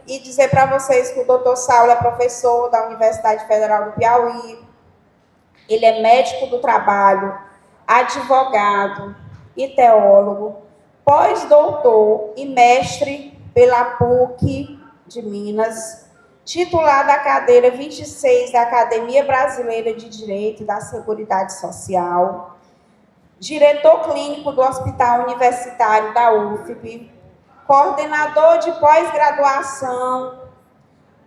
e dizer para vocês que o doutor Saulo é professor da Universidade Federal do Piauí, ele é médico do trabalho, advogado e teólogo, pós-doutor e mestre pela PUC de Minas, titular da cadeira 26 da Academia Brasileira de Direito e da Seguridade Social, diretor clínico do Hospital Universitário da UFP, coordenador de pós-graduação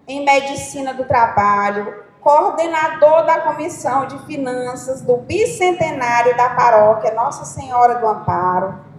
em Medicina do Trabalho, coordenador da Comissão de Finanças do Bicentenário da Paróquia Nossa Senhora do Amparo,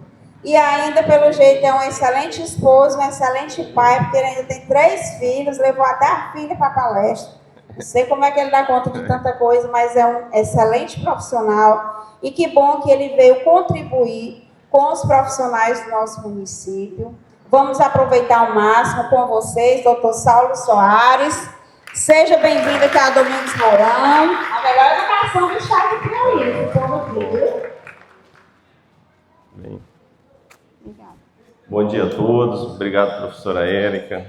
e ainda, pelo jeito, é um excelente esposo, um excelente pai, porque ele ainda tem 3 filhos, levou até a filha para a palestra. Não sei como é que ele dá conta de tanta coisa, mas é um excelente profissional, e que bom que ele veio contribuir com os profissionais do nosso município. Vamos aproveitar ao máximo com vocês, doutor Saulo Soares. Seja bem-vindo aqui a Domingos Mourão, a melhor educação do estado do Piauí, povo aqui. Bem. Obrigada. Bom dia a todos, obrigado, professora Érica.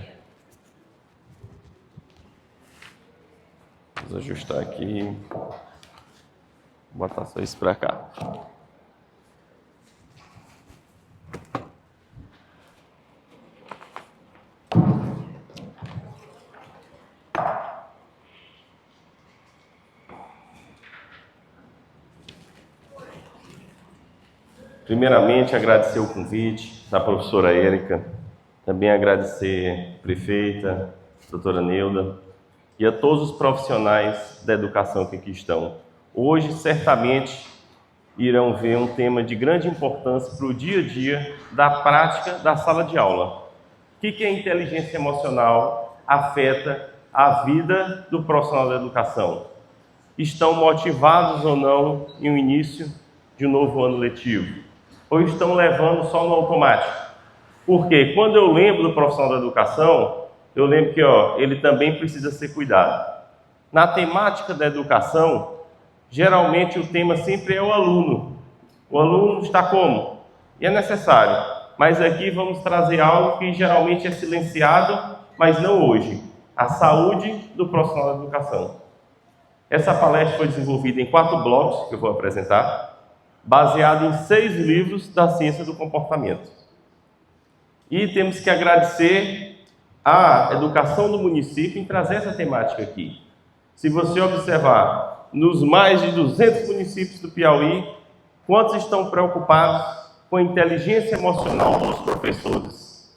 Vamos ajustar aqui, vou botar só isso para cá. Primeiramente, agradecer o convite da professora Érica, também agradecer a prefeita, a doutora Neuda, e a todos os profissionais da educação que aqui estão. Hoje, certamente, irão ver um tema de grande importância para o dia a dia da prática da sala de aula. O que a inteligência emocional afeta a vida do profissional da educação? Estão motivados ou não em um início de um novo ano letivo? Ou estão levando só no automático? Porque quando eu lembro do profissional da educação, eu lembro que ele também precisa ser cuidado. Na temática da educação, geralmente o tema sempre é o aluno. O aluno está como? E é necessário. Mas aqui vamos trazer algo que geralmente é silenciado, mas não hoje. A saúde do profissional da educação. Essa palestra foi desenvolvida em 4 blocos, que eu vou apresentar, baseado em 6 livros da ciência do comportamento. E temos que agradecer à educação do município em trazer essa temática aqui. Se você observar, nos mais de 200 municípios do Piauí, quantos estão preocupados com a inteligência emocional dos professores?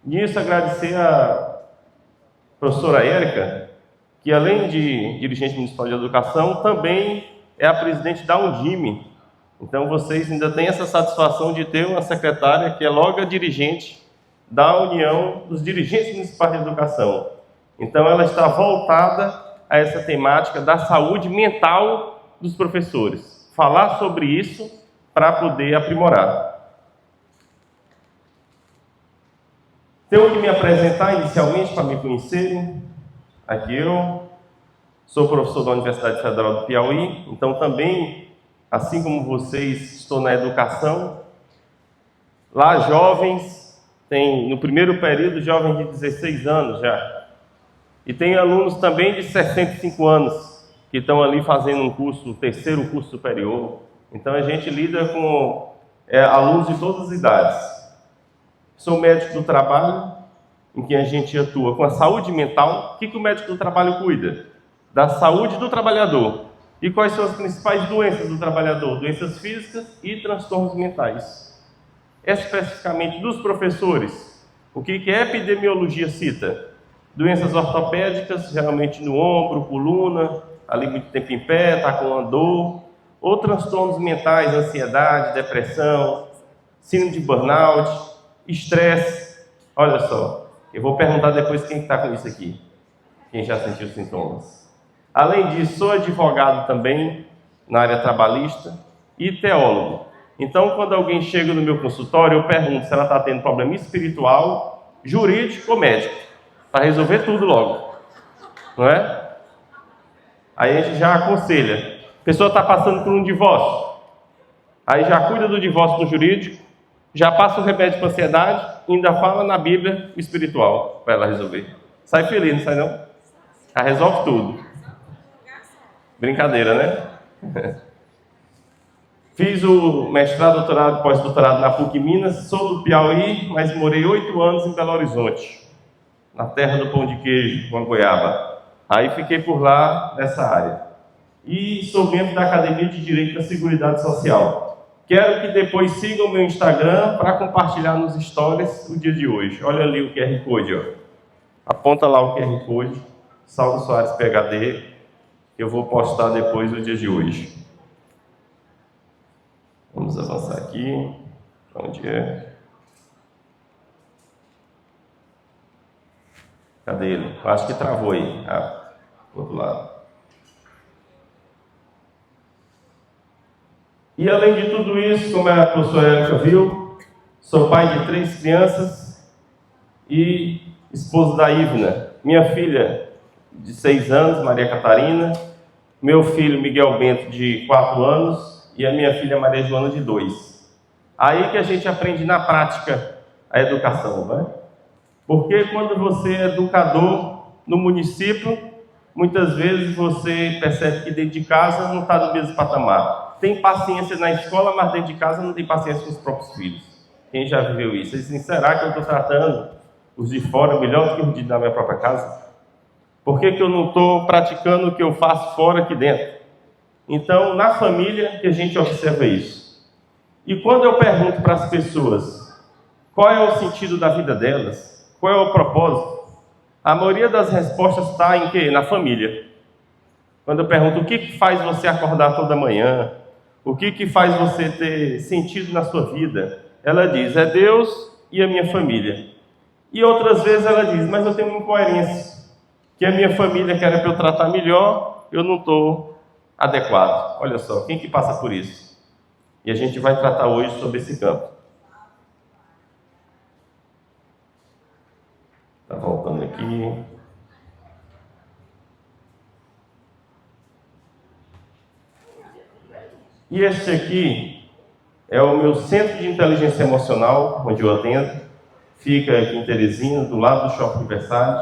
Nisso, agradecer à professora Érica, que além de dirigente municipal de educação, também é a presidente da Undime. Então, vocês ainda têm essa satisfação de ter uma secretária que é logo a dirigente da União dos Dirigentes Municipais de Educação. Então, ela está voltada a essa temática da saúde mental dos professores. Falar sobre isso para poder aprimorar. Tenho que me apresentar inicialmente para me conhecerem. Aqui eu sou professor da Universidade Federal do Piauí, então também, assim como vocês, estou na educação. Lá, jovens, tem no primeiro período, jovens de 16 anos já. E tem alunos também de 65 anos, que estão ali fazendo um curso, um terceiro curso superior. Então a gente lida com alunos de todas as idades. Sou médico do trabalho, em que a gente atua com a saúde mental. O que o médico do trabalho cuida? Da saúde do trabalhador. E quais são as principais doenças do trabalhador? Doenças físicas e transtornos mentais. Especificamente dos professores, o que a epidemiologia cita? Doenças ortopédicas, geralmente no ombro, coluna, ali muito tempo em pé, está com uma dor. Ou transtornos mentais, ansiedade, depressão, síndrome de burnout, estresse. Olha só, eu vou perguntar depois quem está com isso aqui. Quem já sentiu sintomas. Além disso, sou advogado também na área trabalhista e teólogo. Então, quando alguém chega no meu consultório, eu pergunto se ela está tendo problema espiritual, jurídico ou médico, para resolver tudo logo, não é? Aí a gente já aconselha. A pessoa está passando por um divórcio, aí já cuida do divórcio no jurídico, Já passa o remédio para ansiedade e ainda fala na Bíblia espiritual para ela resolver. Sai feliz, não sai não? Ela resolve tudo. Brincadeira, né? Fiz o mestrado, doutorado, pós-doutorado na PUC Minas, sou do Piauí, mas morei 8 anos em Belo Horizonte, na terra do pão de queijo, com a goiaba. Aí fiquei por lá nessa área. E sou membro da Academia de Direito da Seguridade Social. Quero que depois sigam o meu Instagram para compartilhar nos stories o dia de hoje. Olha ali o QR Code, ó. Aponta lá o QR Code, Saulo Soares PhD, que eu vou postar depois o dia de hoje. Vamos avançar aqui. Onde é? Cadê ele? Acho que travou aí. Do outro lado. E além de tudo isso, como a professora Érica viu, sou pai de 3 crianças e esposo da Ivna. Minha filha de 6 anos, Maria Catarina, meu filho Miguel Bento de 4 anos e a minha filha Maria Joana de 2. Aí que a gente aprende na prática a educação, né? Porque quando você é educador no município, muitas vezes você percebe que dentro de casa não está no mesmo patamar. Tem paciência na escola, mas dentro de casa não tem paciência com os próprios filhos. Quem já viveu isso? Assim, será que eu estou tratando os de fora melhor do que os de da minha própria casa? Por que eu não estou praticando o que eu faço fora aqui dentro? Então, na família que a gente observa isso. E quando eu pergunto para as pessoas qual é o sentido da vida delas, qual é o propósito, a maioria das respostas está em quê? Na família. Quando eu pergunto o que faz você acordar toda manhã, o que faz você ter sentido na sua vida, ela diz, é Deus e a minha família. E outras vezes ela diz, mas eu tenho uma incoerência, que a minha família quer para eu tratar melhor, eu não estou adequado. Olha só, quem que passa por isso? E a gente vai tratar hoje sobre esse campo. Está voltando aqui. E este aqui é o meu centro de inteligência emocional, onde eu atendo. Fica aqui em Teresina, do lado do Shopping Versalhes.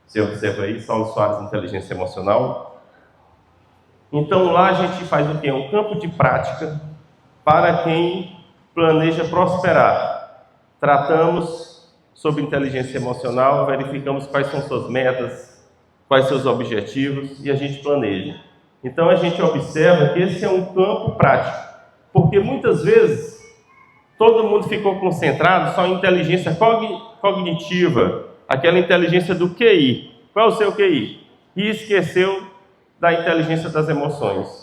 Você observa aí, Saulo Soares Inteligência Emocional. Então lá a gente faz o quê? Um campo de prática para quem planeja prosperar. Tratamos sobre inteligência emocional, verificamos quais são suas metas, quais seus objetivos e a gente planeja. Então a gente observa que esse é um campo prático, porque muitas vezes todo mundo ficou concentrado só em inteligência cognitiva, aquela inteligência do QI. Qual é o seu QI? E esqueceu da inteligência das emoções.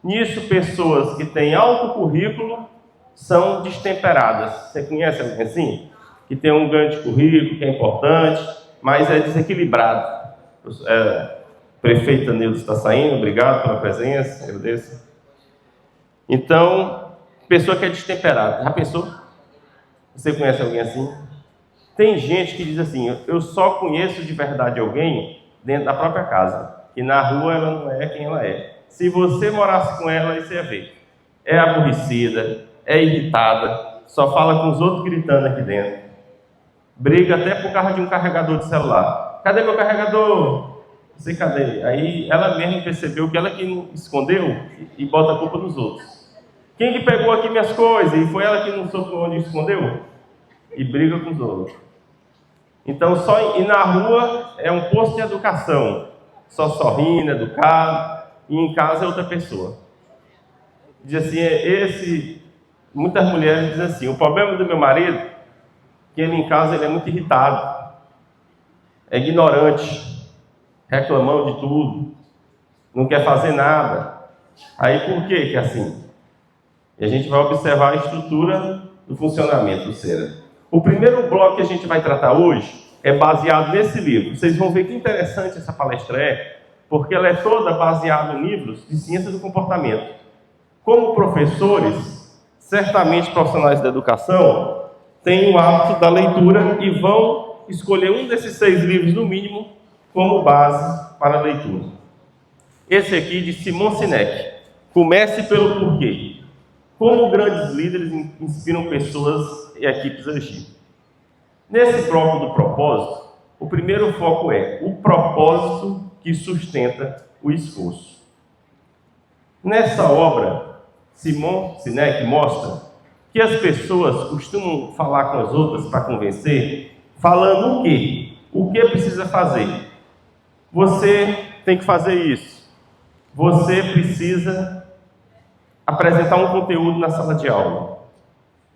Nisso, pessoas que têm alto currículo são destemperadas. Você conhece alguém assim? Que tem um grande currículo, que é importante, mas é desequilibrado. Prefeita Neuza está saindo, obrigado pela presença, agradeço. Então, pessoa que é destemperada. Já pensou? Você conhece alguém assim? Tem gente que diz assim, eu só conheço de verdade alguém dentro da própria casa, que na rua ela não é quem ela é. Se você morasse com ela, isso ia ver. É aborrecida, é irritada, só fala com os outros gritando aqui dentro. Briga até por causa de um carregador de celular. Cadê meu carregador? Não sei cadê. Aí ela mesma percebeu que ela que escondeu e bota a culpa nos outros. Quem que pegou aqui minhas coisas? E foi ela que não soube onde escondeu? E briga com os outros. Então, só ir na rua é um posto de educação. Só sorrindo, educado. E em casa é outra pessoa. Diz assim, muitas mulheres dizem assim, o problema do meu marido é que ele em casa ele é muito irritado. É ignorante. Reclamando de tudo. Não quer fazer nada. Aí por que é assim? E a gente vai observar a estrutura do funcionamento do ser. O primeiro bloco que a gente vai tratar hoje é baseado nesse livro. Vocês vão ver que interessante essa palestra porque ela é toda baseada em livros de ciência do comportamento. Como professores, certamente profissionais da educação, têm o hábito da leitura e vão escolher um desses 6 livros, no mínimo, como base para a leitura. Esse aqui de Simon Sinek. Comece pelo porquê. como grandes líderes inspiram pessoas e equipes a agir. Nesse bloco do propósito, o primeiro foco é o propósito que sustenta o esforço. Nessa obra, Simon Sinek mostra que as pessoas costumam falar com as outras para convencer, falando o quê? O que precisa fazer? Você tem que fazer isso. Você precisa apresentar um conteúdo na sala de aula.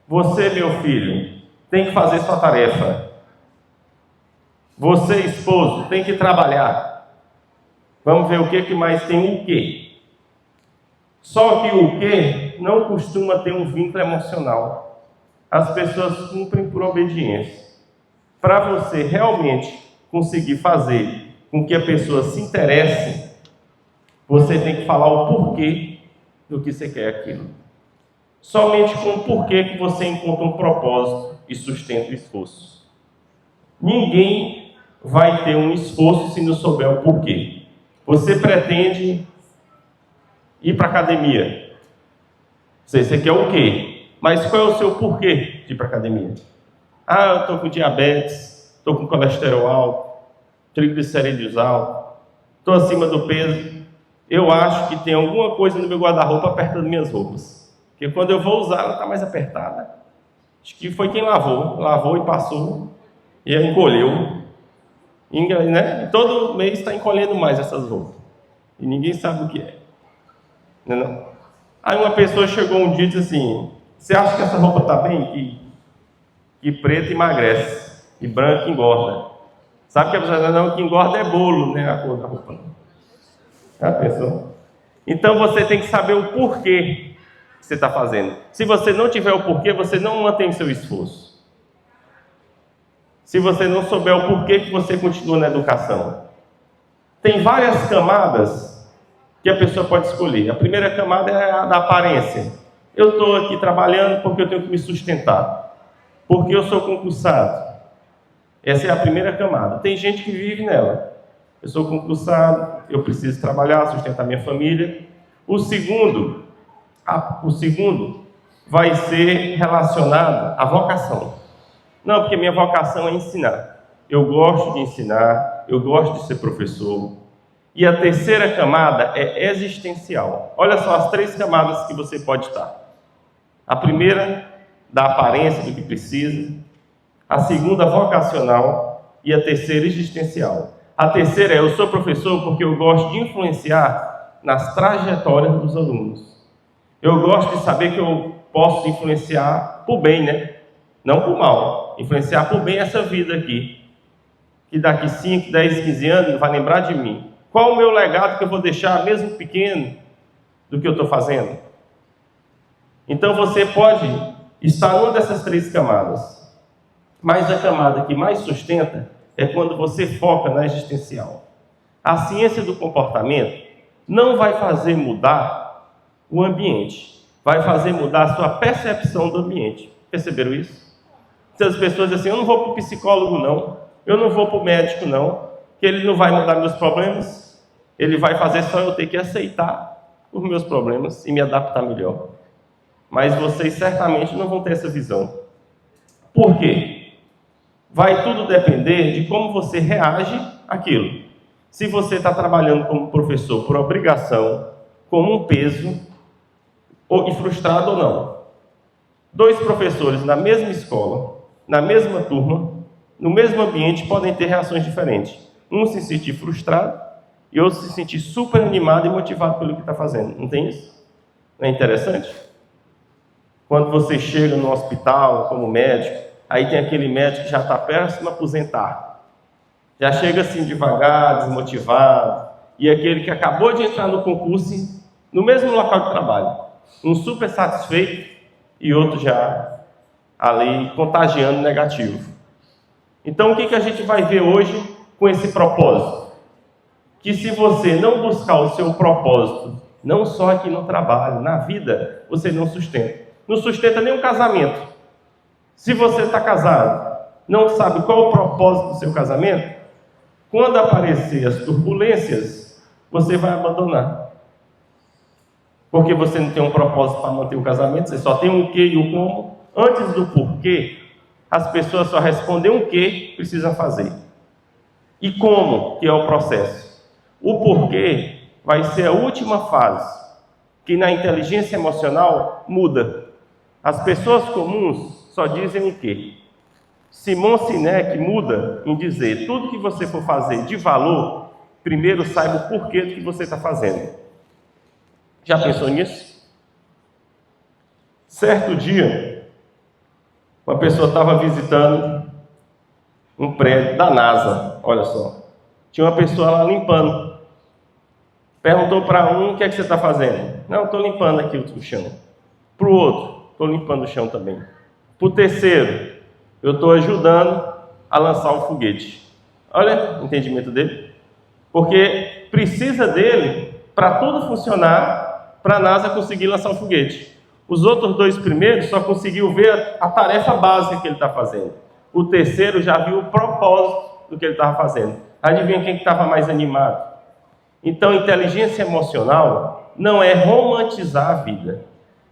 Você, meu filho, tem que fazer sua tarefa. Você, esposo, tem que trabalhar. Vamos ver o que mais tem o quê. Só que o quê não costuma ter um vínculo emocional. As pessoas cumprem por obediência. Para você realmente conseguir fazer com que a pessoa se interesse, você tem que falar o porquê do que você quer aquilo. Somente com o porquê que você encontra um propósito e sustenta o esforço. Ninguém vai ter um esforço se não souber o porquê. Você pretende ir para a academia. Você quer o quê? Mas qual é o seu porquê de ir para a academia? Ah, eu estou com diabetes, estou com colesterol alto, triglicerídeos altos, estou acima do peso. Eu acho que tem alguma coisa no meu guarda-roupa apertando minhas roupas. Porque quando eu vou usar, ela está mais apertada. Acho que foi quem lavou e passou, e encolheu. Né? E todo mês está encolhendo mais essas roupas. E ninguém sabe o que é. Não? Aí uma pessoa chegou um dia e disse assim: você acha que essa roupa está bem? Que preta emagrece, e branca engorda. Sabe que a pessoa não, que engorda é bolo, né? A cor da roupa. Já pensou? Então você tem que saber o porquê que você está fazendo. Se você não tiver o porquê, você não mantém o seu esforço. Se você não souber o porquê que você continua na educação. Tem várias camadas que a pessoa pode escolher. A primeira camada é a da aparência. Eu estou aqui trabalhando porque eu tenho que me sustentar. Porque eu sou concursado. Essa é a primeira camada. Tem gente que vive nela. Eu sou concursado, eu preciso trabalhar, sustentar minha família. O segundo vai ser relacionado à vocação. Não, porque minha vocação é ensinar. Eu gosto de ensinar, eu gosto de ser professor. E a terceira camada é existencial. Olha só as 3 camadas que você pode estar. A primeira, da aparência do que precisa. A segunda, vocacional. E a terceira, existencial. A terceira é: eu sou professor porque eu gosto de influenciar nas trajetórias dos alunos. Eu gosto de saber que eu posso influenciar por bem, né? Não por mal. Influenciar por bem essa vida aqui. Que daqui 5, 10, 15 anos vai lembrar de mim. Qual o meu legado que eu vou deixar, mesmo pequeno, do que eu estou fazendo? Então você pode estar numa dessas 3 camadas. Mas a camada que mais sustenta é quando você foca na existencial. A ciência do comportamento não vai fazer mudar o ambiente, vai fazer mudar a sua percepção do ambiente. Perceberam isso? Se as pessoas dizem assim: eu não vou para o psicólogo não, eu não vou para o médico não, que ele não vai mudar meus problemas, ele vai fazer só eu ter que aceitar os meus problemas e me adaptar melhor. Mas vocês certamente não vão ter essa visão. Por quê? Vai tudo depender de como você reage àquilo. Se você está trabalhando como professor por obrigação, como um peso, e frustrado ou não. 2 professores na mesma escola, na mesma turma, no mesmo ambiente, podem ter reações diferentes. Um se sentir frustrado e outro se sentir super animado e motivado pelo que está fazendo. Não tem isso? Não é interessante? Quando você chega no hospital como médico, aí tem aquele médico que já está perto de me aposentar. Já chega assim devagar, desmotivado. E aquele que acabou de entrar no concurso, no mesmo local de trabalho. Um super satisfeito e outro já ali contagiando negativo. Então o que a gente vai ver hoje com esse propósito? Que se você não buscar o seu propósito, não só aqui no trabalho, na vida, você não sustenta. Não sustenta nem um casamento. Se você está casado, não sabe qual o propósito do seu casamento, quando aparecer as turbulências, você vai abandonar. Porque você não tem um propósito para manter o casamento, você só tem o que e o como. Antes do porquê, as pessoas só respondem o que precisam fazer. E como, que é o processo. O porquê vai ser a última fase, que na inteligência emocional muda. As pessoas comuns só dizem o quê? Simon Sinek muda em dizer: tudo que você for fazer de valor, primeiro saiba o porquê do que você está fazendo. Já pensou nisso? Certo dia, uma pessoa estava visitando um prédio da NASA, olha só. Tinha uma pessoa lá limpando. Perguntou para um: o que é que você está fazendo? Não, estou limpando aqui o chão. Para o outro: estou limpando o chão também. Para o terceiro: eu estou ajudando a lançar o foguete. Olha o entendimento dele. Porque precisa dele para tudo funcionar, para a NASA conseguir lançar o foguete. Os outros dois primeiros só conseguiu ver a tarefa básica que ele está fazendo. O terceiro já viu o propósito do que ele estava fazendo. Adivinha quem estava mais animado? Então, inteligência emocional não é romantizar a vida.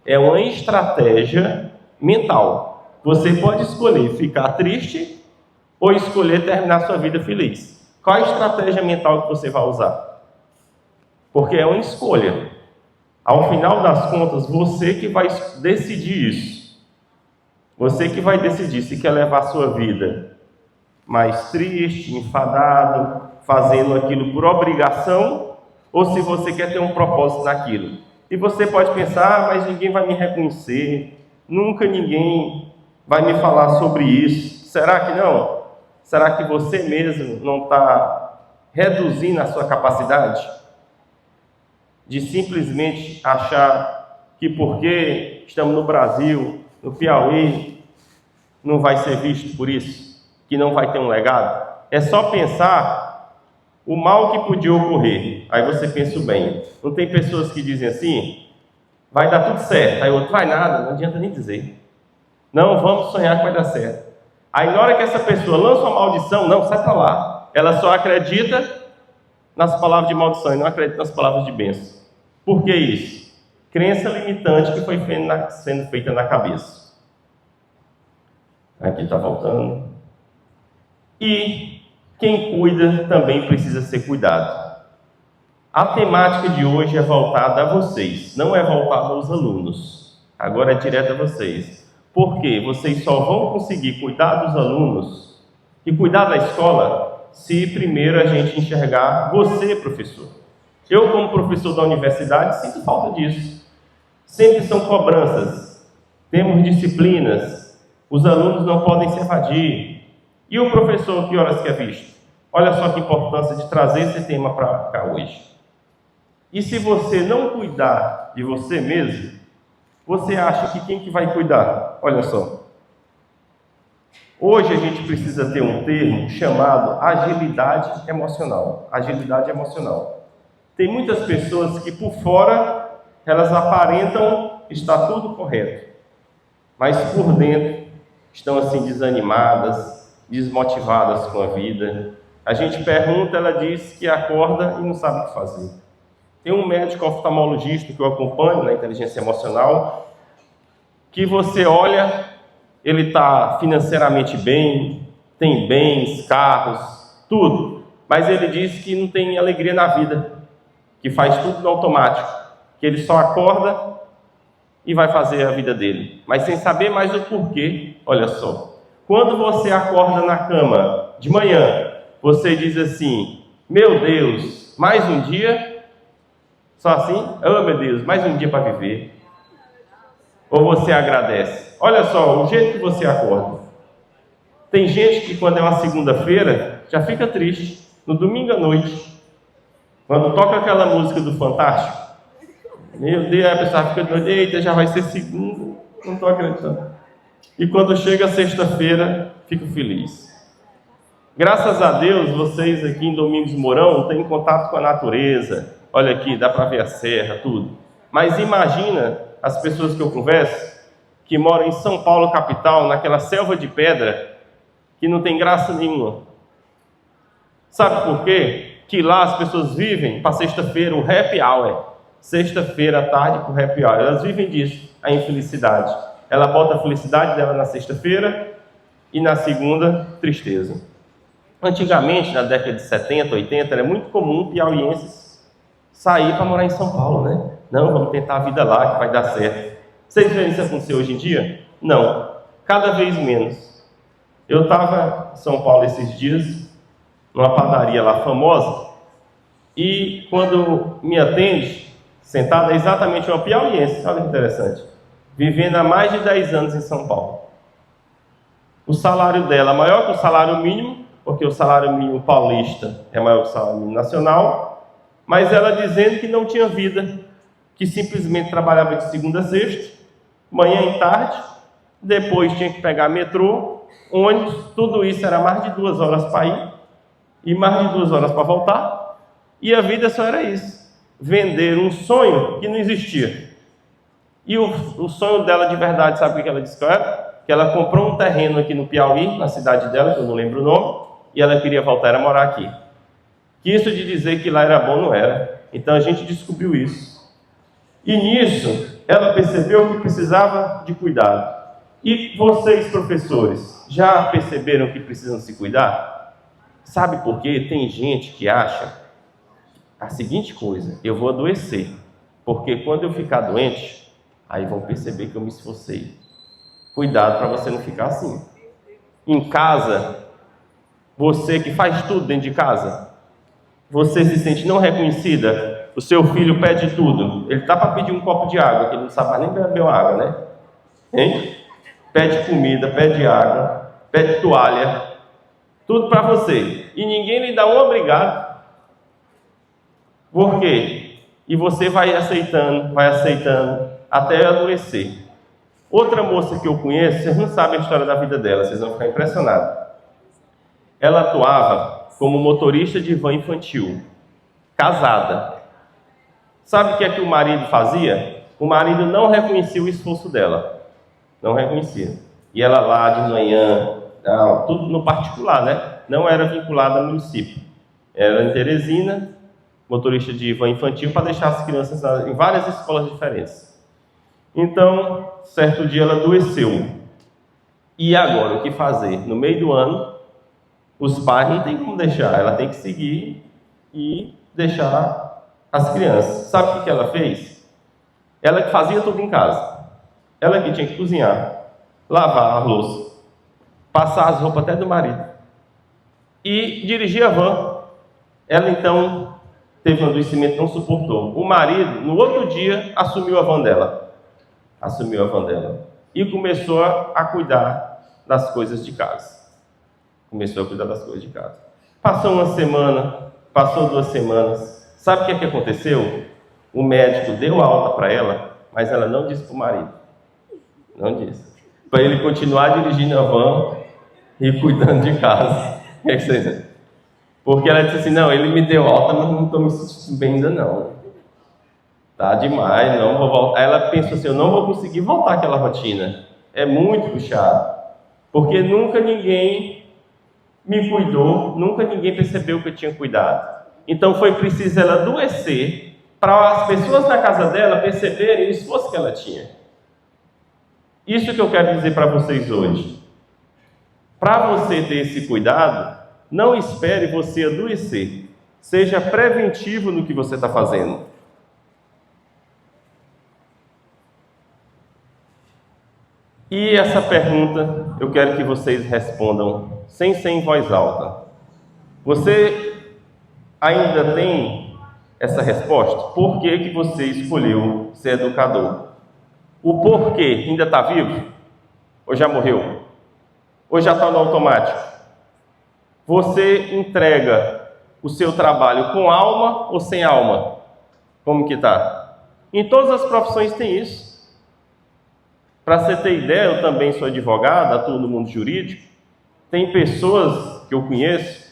É uma estratégia mental. Você pode escolher ficar triste ou escolher terminar sua vida feliz. Qual a estratégia mental que você vai usar? Porque é uma escolha. Ao final das contas, você que vai decidir isso. Você que vai decidir se quer levar a sua vida mais triste, enfadado, fazendo aquilo por obrigação, ou se você quer ter um propósito naquilo. E você pode pensar: mas ninguém vai me reconhecer, nunca ninguém vai me falar sobre isso. Será que não? Será que você mesmo não está reduzindo a sua capacidade de simplesmente achar que porque estamos no Brasil, no Piauí, não vai ser visto por isso? Que não vai ter um legado? É só pensar o mal que podia ocorrer. Aí você pensa bem. Não tem pessoas que dizem assim: vai dar tudo certo. Aí o outro: vai nada, não adianta nem dizer. Não, vamos sonhar que vai dar certo. Aí na hora que essa pessoa lança uma maldição, não, sai para lá. Ela só acredita nas palavras de maldição e não acredita nas palavras de bênção. Por que isso? Crença limitante que foi sendo feita na cabeça. Aqui está voltando. E quem cuida também precisa ser cuidado. A temática de hoje é voltada a vocês, não é voltada aos alunos. Agora é direto a vocês. Porque vocês só vão conseguir cuidar dos alunos e cuidar da escola se primeiro a gente enxergar você, professor. Eu, como professor da universidade, sinto falta disso. Sempre são cobranças, temos disciplinas, os alunos não podem se evadir. E o professor, que horas que é visto? Olha só que importância de trazer esse tema para cá hoje. E se você não cuidar de você mesmo, você acha que quem que vai cuidar? Olha só. Hoje a gente precisa ter um termo chamado agilidade emocional. Agilidade emocional. Tem muitas pessoas que por fora elas aparentam estar tudo correto, mas por dentro estão assim desanimadas, desmotivadas com a vida. A gente pergunta, ela diz que acorda e não sabe o que fazer. Tem um médico oftalmologista que eu acompanho na inteligência emocional, que você olha, ele está financeiramente bem, tem bens, carros, tudo, mas ele diz que não tem alegria na vida, que faz tudo no automático, que ele só acorda e vai fazer a vida dele, mas sem saber mais o porquê. Olha só, quando você acorda na cama de manhã, você diz assim: meu Deus, mais um dia? Só assim? Oh meu Deus, mais um dia para viver. Ou você agradece? Olha só, o jeito que você acorda. Tem gente que quando é uma segunda-feira, já fica triste. No domingo à noite, quando toca aquela música do Fantástico, meu Deus, a pessoa fica doida: eita, já vai ser segunda, não estou acreditando. E quando chega a sexta-feira, fico feliz. Graças a Deus, vocês aqui em Domingos Mourão têm contato com a natureza. Olha aqui, dá para ver a serra, tudo. Mas imagina as pessoas que eu converso, que moram em São Paulo, capital, naquela selva de pedra, que não tem graça nenhuma. Sabe por quê? Que lá as pessoas vivem para sexta-feira, o happy hour. sexta-feira à tarde para o happy hour. Elas vivem disso, a infelicidade. Ela bota a felicidade dela na sexta-feira e na segunda, tristeza. Antigamente, na década de 70, 80, era muito comum piauienses sair para morar em São Paulo, né? Não, vamos tentar a vida lá que vai dar certo. Vocês veem isso acontecer hoje em dia? Não, cada vez menos. Eu estava em São Paulo esses dias, numa padaria lá famosa, e quando me atende, sentada é exatamente uma piauiense, olha que interessante, vivendo há mais de 10 anos em São Paulo. O salário dela é maior que o salário mínimo, porque o salário mínimo paulista é maior que o salário mínimo nacional, mas ela dizendo que não tinha vida, que simplesmente trabalhava de segunda a sexta, manhã e tarde, depois tinha que pegar metrô, ônibus, tudo isso era mais de 2 horas para ir e mais de 2 horas para voltar, e a vida só era isso, vender um sonho que não existia. E o sonho dela de verdade, sabe o que ela disse que era? Que ela comprou um terreno aqui no Piauí, na cidade dela, que eu não lembro o nome, e ela queria voltar a morar aqui. Que isso de dizer que lá era bom não era. Então a gente descobriu isso. E nisso, ela percebeu que precisava de cuidado. E vocês, professores, já perceberam que precisam se cuidar? Sabe por quê? Tem gente que acha a seguinte coisa: eu vou adoecer, porque quando eu ficar doente, aí vão perceber que eu me esforcei. Cuidado para você não ficar assim. Em casa, você que faz tudo dentro de casa, você se sente não reconhecida, o seu filho pede tudo, ele está para pedir um copo de água, que ele não sabe mais nem beber água, né? Hein? Pede comida, pede água, pede toalha, tudo para você, e ninguém lhe dá um obrigado. Por quê? E você vai aceitando, até adoecer. Outra moça que eu conheço, vocês não sabem a história da vida dela, vocês vão ficar impressionados. Ela atuava como motorista de van infantil, casada. Sabe o que é que o marido fazia? O marido não reconhecia o esforço dela, não reconhecia. E ela lá de manhã, tudo no particular, né? Não era vinculada ao município. Era em Teresina, motorista de van infantil, para deixar as crianças em várias escolas diferentes. Então, certo dia ela adoeceu. E agora, o que fazer? No meio do ano, os pais não tem como deixar, ela tem que seguir e deixar as crianças. Sabe o que ela fez? Ela que fazia tudo em casa. Ela que tinha que cozinhar, lavar a louça, passar as roupas até do marido e dirigir a van. Ela então teve um adoecimento, não suportou. O marido, no outro dia, assumiu a van dela. E começou a cuidar das coisas de casa. Passou uma semana, passou 2 semanas. Sabe o que aconteceu? O médico deu alta para ela, mas ela não disse para o marido. Não disse. Para ele continuar dirigindo a van e cuidando de casa. O que é que vocês dizem? Porque ela disse assim: não, ele me deu alta, mas não estou me sentindo bem ainda não. Tá demais, não vou voltar. Aí ela pensou assim: eu não vou conseguir voltar àquela rotina. É muito puxado. Porque nunca ninguém me cuidou, nunca ninguém percebeu que eu tinha cuidado. Então foi preciso ela adoecer para as pessoas na casa dela perceberem o esforço que ela tinha. Isso que eu quero dizer para vocês hoje. Para você ter esse cuidado, não espere você adoecer. Seja preventivo no que você está fazendo. E essa pergunta eu quero que vocês respondam sem ser em voz alta. Você ainda tem essa resposta? Por que você escolheu ser educador? O porquê ainda está vivo? Ou já morreu? Ou já está no automático? Você entrega o seu trabalho com alma ou sem alma? Como que está? Em todas as profissões tem isso. Para você ter ideia, eu também sou advogado, atuo no mundo jurídico. Tem pessoas que eu conheço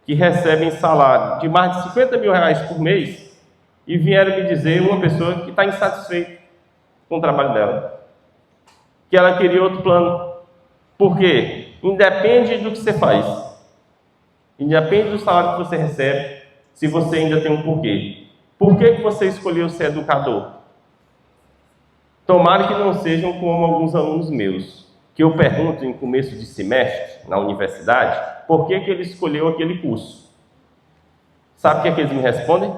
que recebem salário de mais de 50 mil reais por mês e vieram me dizer, uma pessoa que está insatisfeita com o trabalho dela, que ela queria outro plano. Por quê? Independe do que você faz, independe do salário que você recebe, se você ainda tem um porquê. Por que você escolheu ser educador? Tomara que não sejam como alguns alunos meus, que eu pergunto em começo de semestre, na universidade, por que ele escolheu aquele curso. Sabe o que eles me respondem?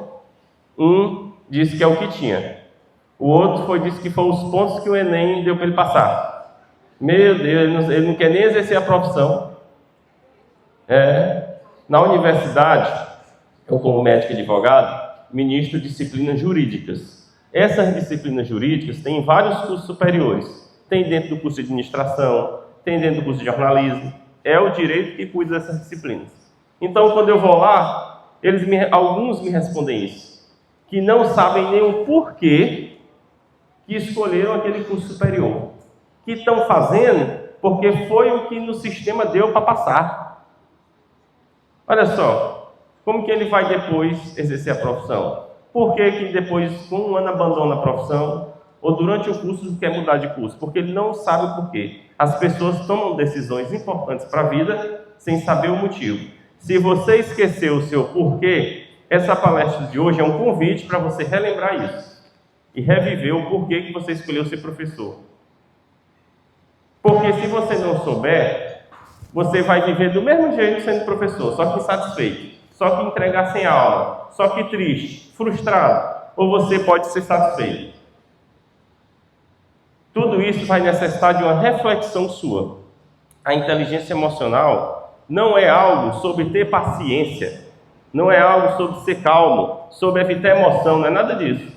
Um disse que é o que tinha. O outro disse que foram os pontos que o Enem deu para ele passar. Meu Deus, ele não quer nem exercer a profissão. Na universidade, eu como médico e advogado, ministro disciplinas jurídicas. Essas disciplinas jurídicas têm vários cursos superiores. Tem dentro do curso de administração, tem dentro do curso de jornalismo. É o direito que cuida dessas disciplinas. Então, quando eu vou lá, alguns me respondem isso, que não sabem nem o porquê que escolheram aquele curso superior. Que estão fazendo porque foi o que no sistema deu para passar. Olha só, como que ele vai depois exercer a profissão? Por que depois, com um ano, abandona a profissão? Ou durante o curso quer mudar de curso? Porque ele não sabe o porquê. As pessoas tomam decisões importantes para a vida sem saber o motivo. Se você esqueceu o seu porquê, essa palestra de hoje é um convite para você relembrar isso. E reviver o porquê que você escolheu ser professor. Porque se você não souber, você vai viver do mesmo jeito sendo professor, só que insatisfeito. Só que entregar sem aula, só que triste, frustrado, ou você pode ser satisfeito. Tudo isso vai necessitar de uma reflexão sua. A inteligência emocional não é algo sobre ter paciência, não é algo sobre ser calmo, sobre evitar emoção, não é nada disso.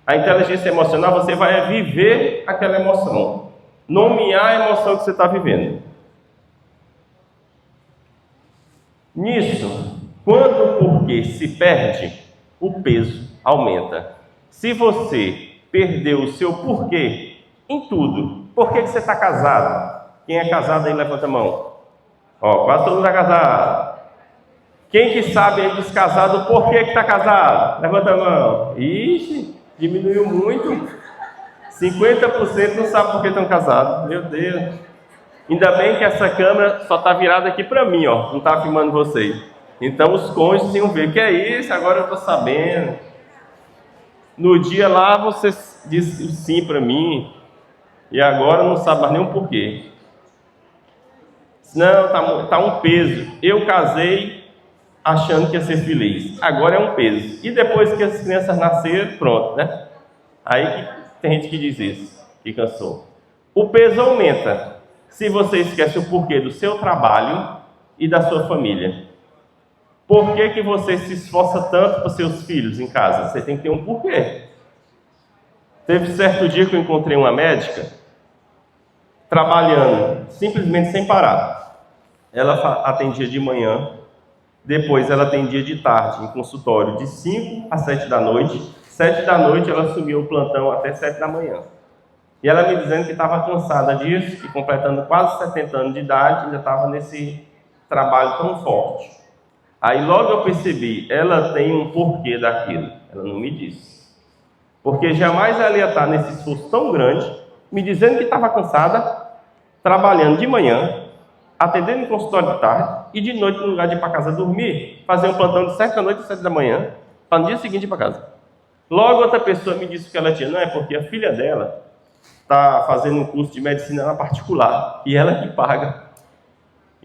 A inteligência emocional, você vai viver aquela emoção, nomear a emoção que você está vivendo. Nisso, quando o porquê se perde, o peso aumenta. Se você perdeu o seu porquê em tudo, por que você está casado? Quem é casado aí, levanta a mão. Quase todo mundo está casado. Quem que sabe aí descasado, por que está casado? Levanta a mão. Ixi, diminuiu muito. 50% não sabe por que estão casados. Meu Deus. Ainda bem que essa câmera só está virada aqui para mim, não está filmando vocês. Então os cônjuges iam ver, que é isso? Agora eu estou sabendo. No dia lá você disse sim para mim, e agora não sabe mais nem o porquê. Não, tá um peso. Eu casei achando que ia ser feliz. Agora é um peso. E depois que as crianças nasceram, pronto, né? Aí tem gente que diz isso, que cansou. O peso aumenta se você esquece o porquê do seu trabalho e da sua família. Por que você se esforça tanto para seus filhos em casa? Você tem que ter um porquê. Teve certo dia que eu encontrei uma médica trabalhando, simplesmente sem parar. Ela atendia de manhã, depois ela atendia de tarde, em consultório, de 5 às 7 da noite. 7 da noite ela assumiu o plantão até 7 da manhã. E ela me dizendo que estava cansada disso, que completando quase 70 anos de idade, ainda estava nesse trabalho tão forte. Aí logo eu percebi, ela tem um porquê daquilo. Ela não me disse. Porque jamais ela ia estar nesse esforço tão grande, me dizendo que estava cansada, trabalhando de manhã, atendendo em consultório de tarde, e de noite, no lugar de ir para casa dormir, fazer um plantão de 7 da noite a 7 da manhã, para no dia seguinte ir para casa. Logo outra pessoa me disse que ela tinha, não é porque a filha dela está fazendo um curso de medicina na particular, e ela que paga.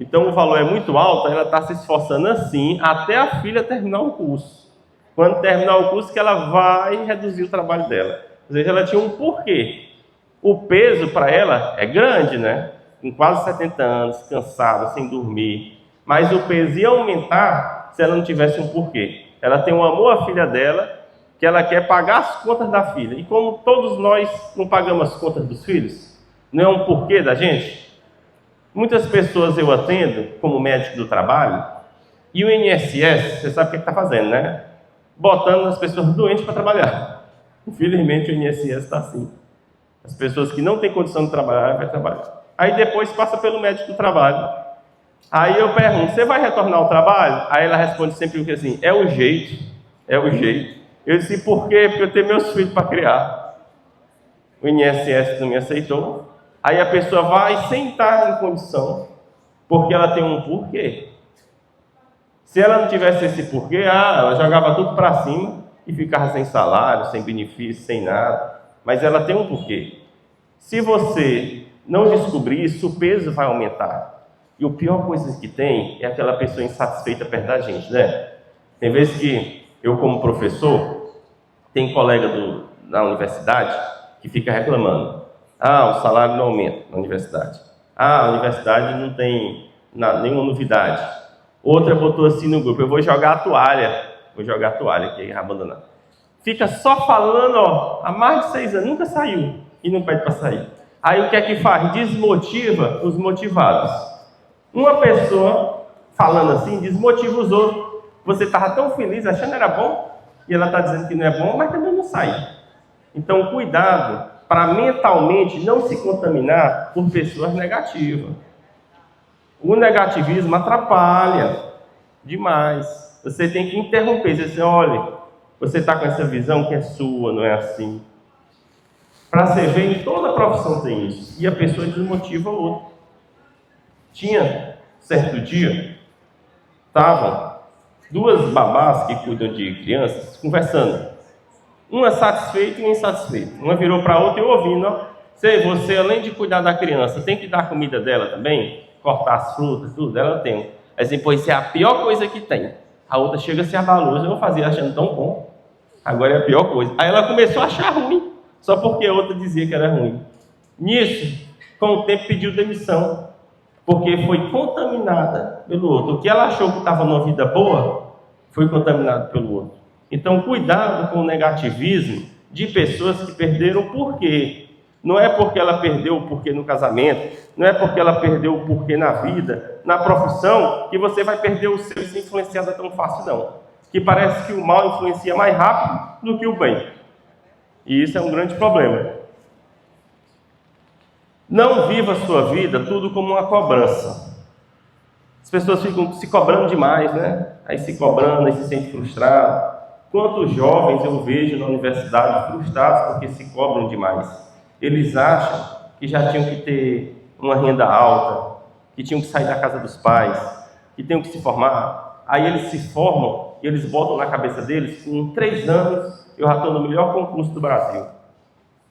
Então o valor é muito alto, ela está se esforçando assim, até a filha terminar o curso. Quando terminar o curso, que ela vai reduzir o trabalho dela. Ou seja, ela tinha um porquê. O peso para ela é grande, né? Com quase 70 anos, cansada, sem dormir. Mas o peso ia aumentar se ela não tivesse um porquê. Ela tem um amor à filha dela, que ela quer pagar as contas da filha. E como todos nós não pagamos as contas dos filhos, não é um porquê da gente? Muitas pessoas eu atendo como médico do trabalho, e o INSS, você sabe o que está fazendo, né? Botando as pessoas doentes para trabalhar. Infelizmente o INSS está assim. As pessoas que não têm condição de trabalhar, vai trabalhar. Aí depois passa pelo médico do trabalho. Aí eu pergunto, você vai retornar ao trabalho? Aí ela responde sempre assim, é o jeito. Eu disse, por quê? Porque eu tenho meus filhos para criar. O INSS não me aceitou. Aí a pessoa vai sem estar em condição, porque ela tem um porquê. Se ela não tivesse esse porquê, ela jogava tudo para cima e ficava sem salário, sem benefício, sem nada. Mas ela tem um porquê. Se você não descobrir isso, o peso vai aumentar. E a pior coisa que tem é aquela pessoa insatisfeita perto da gente, né? Tem vezes que eu, como professor, tem colega na universidade que fica reclamando. Ah, o salário não aumenta na universidade. Ah, a universidade não tem nenhuma novidade. Outra botou assim no grupo, eu vou jogar a toalha que ia abandonar. Fica só falando, ó, há mais de 6 anos, nunca saiu e não pede para sair. Aí o que é que faz? Desmotiva os motivados. Uma pessoa falando assim, desmotiva os outros. Você estava tão feliz, achando que era bom, e ela está dizendo que não é bom, mas também não sai. Então, cuidado para mentalmente não se contaminar por pessoas negativas. O negativismo atrapalha demais. Você tem que interromper. Você diz, olha, você está com essa visão que é sua, não é assim. Para você ver, em toda profissão tem isso. E a pessoa desmotiva o outro. Tinha, certo dia, estavam 2 babás que cuidam de crianças conversando. Uma satisfeita e uma insatisfeita. Uma virou para a outra e ouvindo, ó. Você, além de cuidar da criança, tem que dar comida dela também? Cortar as frutas, tudo, ela tem. Aí assim, pois isso é a pior coisa que tem. A outra chega a se abalou, eu não fazia achando tão bom. Agora é a pior coisa. Aí ela começou a achar ruim, só porque a outra dizia que era ruim. Nisso, com o tempo pediu demissão, porque foi contaminada pelo outro. O que ela achou que estava numa vida boa, foi contaminado pelo outro. Então, cuidado com o negativismo de pessoas que perderam o porquê. Não é porque ela perdeu o porquê no casamento, não é porque ela perdeu o porquê na vida, na profissão, que você vai perder o seu e ser influenciada tão fácil, não. Que parece que o mal influencia mais rápido do que o bem. E isso é um grande problema. Não viva a sua vida tudo como uma cobrança. As pessoas ficam se cobrando demais, né? Aí se cobrando, aí se sente frustrado. Quantos jovens eu vejo na universidade frustrados porque se cobram demais. Eles acham que já tinham que ter uma renda alta, que tinham que sair da casa dos pais, que tinham que se formar. Aí eles se formam e eles botam na cabeça deles que em 3 anos eu já estou no melhor concurso do Brasil.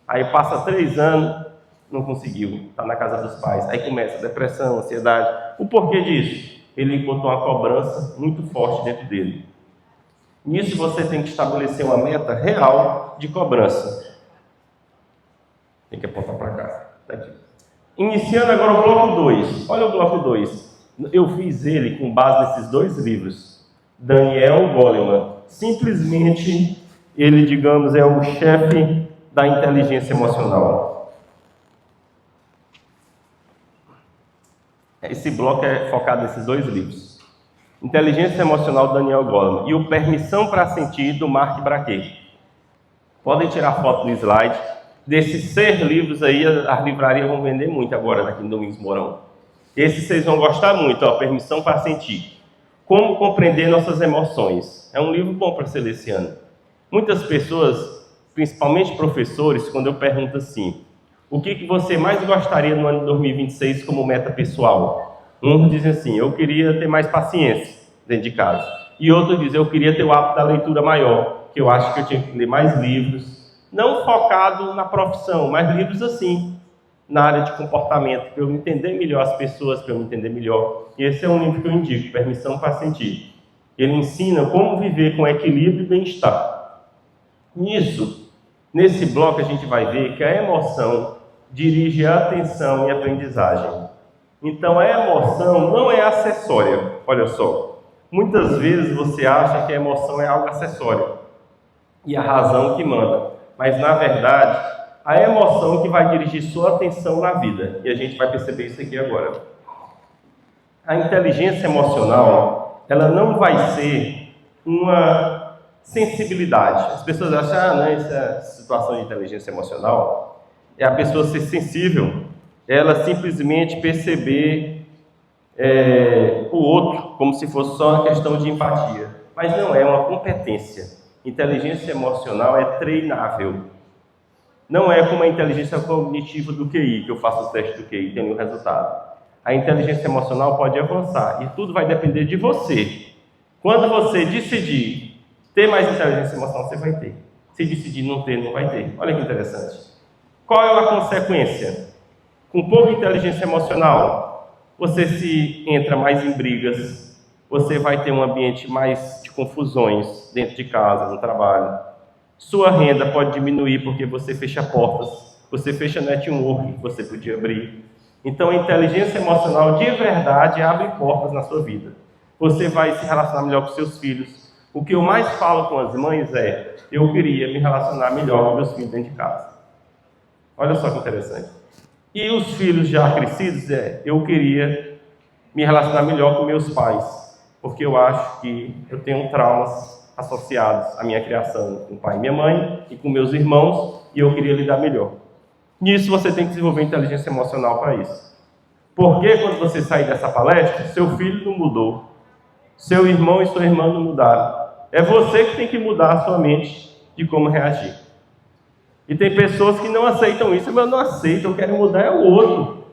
Aí passa 3 anos, não conseguiu, está na casa dos pais. Aí começa a depressão, ansiedade. O porquê disso? Ele botou uma cobrança muito forte dentro dele. Nisso você tem que estabelecer uma meta real de cobrança. Tem que apontar para cá. Tá aqui. Iniciando agora o bloco 2. Olha o bloco 2. Eu fiz ele com base nesses 2 livros. Daniel Goleman. Simplesmente, ele, digamos, é o chefe da inteligência emocional. Esse bloco é focado nesses 2 livros. Inteligência Emocional, Daniel Goleman. E o Permissão para Sentir, do Mark Braquet. Podem tirar foto no slide. Desses 6 livros aí, as livrarias vão vender muito agora, aqui no Domingos Mourão. Esses vocês vão gostar muito, ó, Permissão para Sentir. Como compreender nossas emoções. É um livro bom para ser esse ano. Muitas pessoas, principalmente professores, quando eu pergunto assim, o que você mais gostaria no ano de 2026 como meta pessoal? Um diz assim, eu queria ter mais paciência dentro de casa. E outro diz, eu queria ter o hábito da leitura maior, que eu acho que eu tinha que ler mais livros. Não focado na profissão, mas livros assim, na área de comportamento, para eu entender melhor as pessoas, para eu entender melhor. E esse é um livro que eu indico, Permissão para Sentir. Ele ensina como viver com equilíbrio e bem-estar. Nesse bloco a gente vai ver que a emoção dirige a atenção e a aprendizagem. Então a emoção não é acessória. Olha só, muitas vezes você acha que a emoção é algo acessório e a razão que manda. Mas, na verdade, a emoção que vai dirigir sua atenção na vida. E a gente vai perceber isso aqui agora. A inteligência emocional, ela não vai ser uma sensibilidade. As pessoas acham, essa situação de inteligência emocional é a pessoa ser sensível, ela simplesmente perceber o outro como se fosse só uma questão de empatia. Mas não é uma competência. Inteligência emocional é treinável. Não é como a inteligência cognitiva do QI, que eu faço o teste do QI e tenho o resultado. A inteligência emocional pode avançar e tudo vai depender de você. Quando você decidir ter mais inteligência emocional, você vai ter. Se decidir não ter, não vai ter. Olha que interessante. Qual é a consequência? Com pouca inteligência emocional, você se entra mais em brigas, você vai ter um ambiente mais de confusões dentro de casa, no trabalho. Sua renda pode diminuir porque você fecha portas, você fecha network que você podia abrir. Então, a inteligência emocional de verdade abre portas na sua vida. Você vai se relacionar melhor com seus filhos. O que eu mais falo com as mães é: eu queria me relacionar melhor com meus filhos dentro de casa. Olha só que interessante. E os filhos já crescidos, eu queria me relacionar melhor com meus pais, porque eu acho que eu tenho traumas associados à minha criação com o pai e minha mãe e com meus irmãos, e eu queria lidar melhor. Nisso você tem que desenvolver inteligência emocional para isso. Porque quando você sair dessa palestra, seu filho não mudou, seu irmão e sua irmã não mudaram. É você que tem que mudar a sua mente de como reagir. E tem pessoas que não aceitam isso. Mas eu não aceito, eu quero mudar é o outro.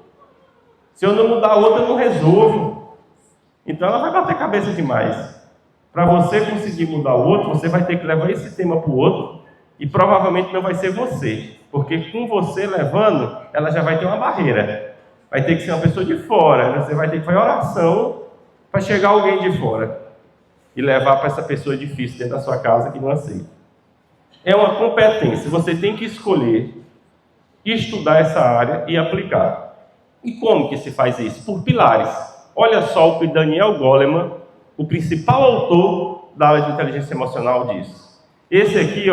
Se eu não mudar o outro, eu não resolvo. Então ela vai bater cabeça demais. Para você conseguir mudar o outro, você vai ter que levar esse tema para o outro. E provavelmente não vai ser você. Porque com você levando, ela já vai ter uma barreira. Vai ter que ser uma pessoa de fora. Você vai ter que fazer oração para chegar alguém de fora. E levar para essa pessoa difícil dentro da sua casa que não aceita. É uma competência. Você tem que escolher, estudar essa área e aplicar. E como que se faz isso? Por pilares. Olha só o que Daniel Goleman, o principal autor da área de inteligência emocional, diz. Esse aqui,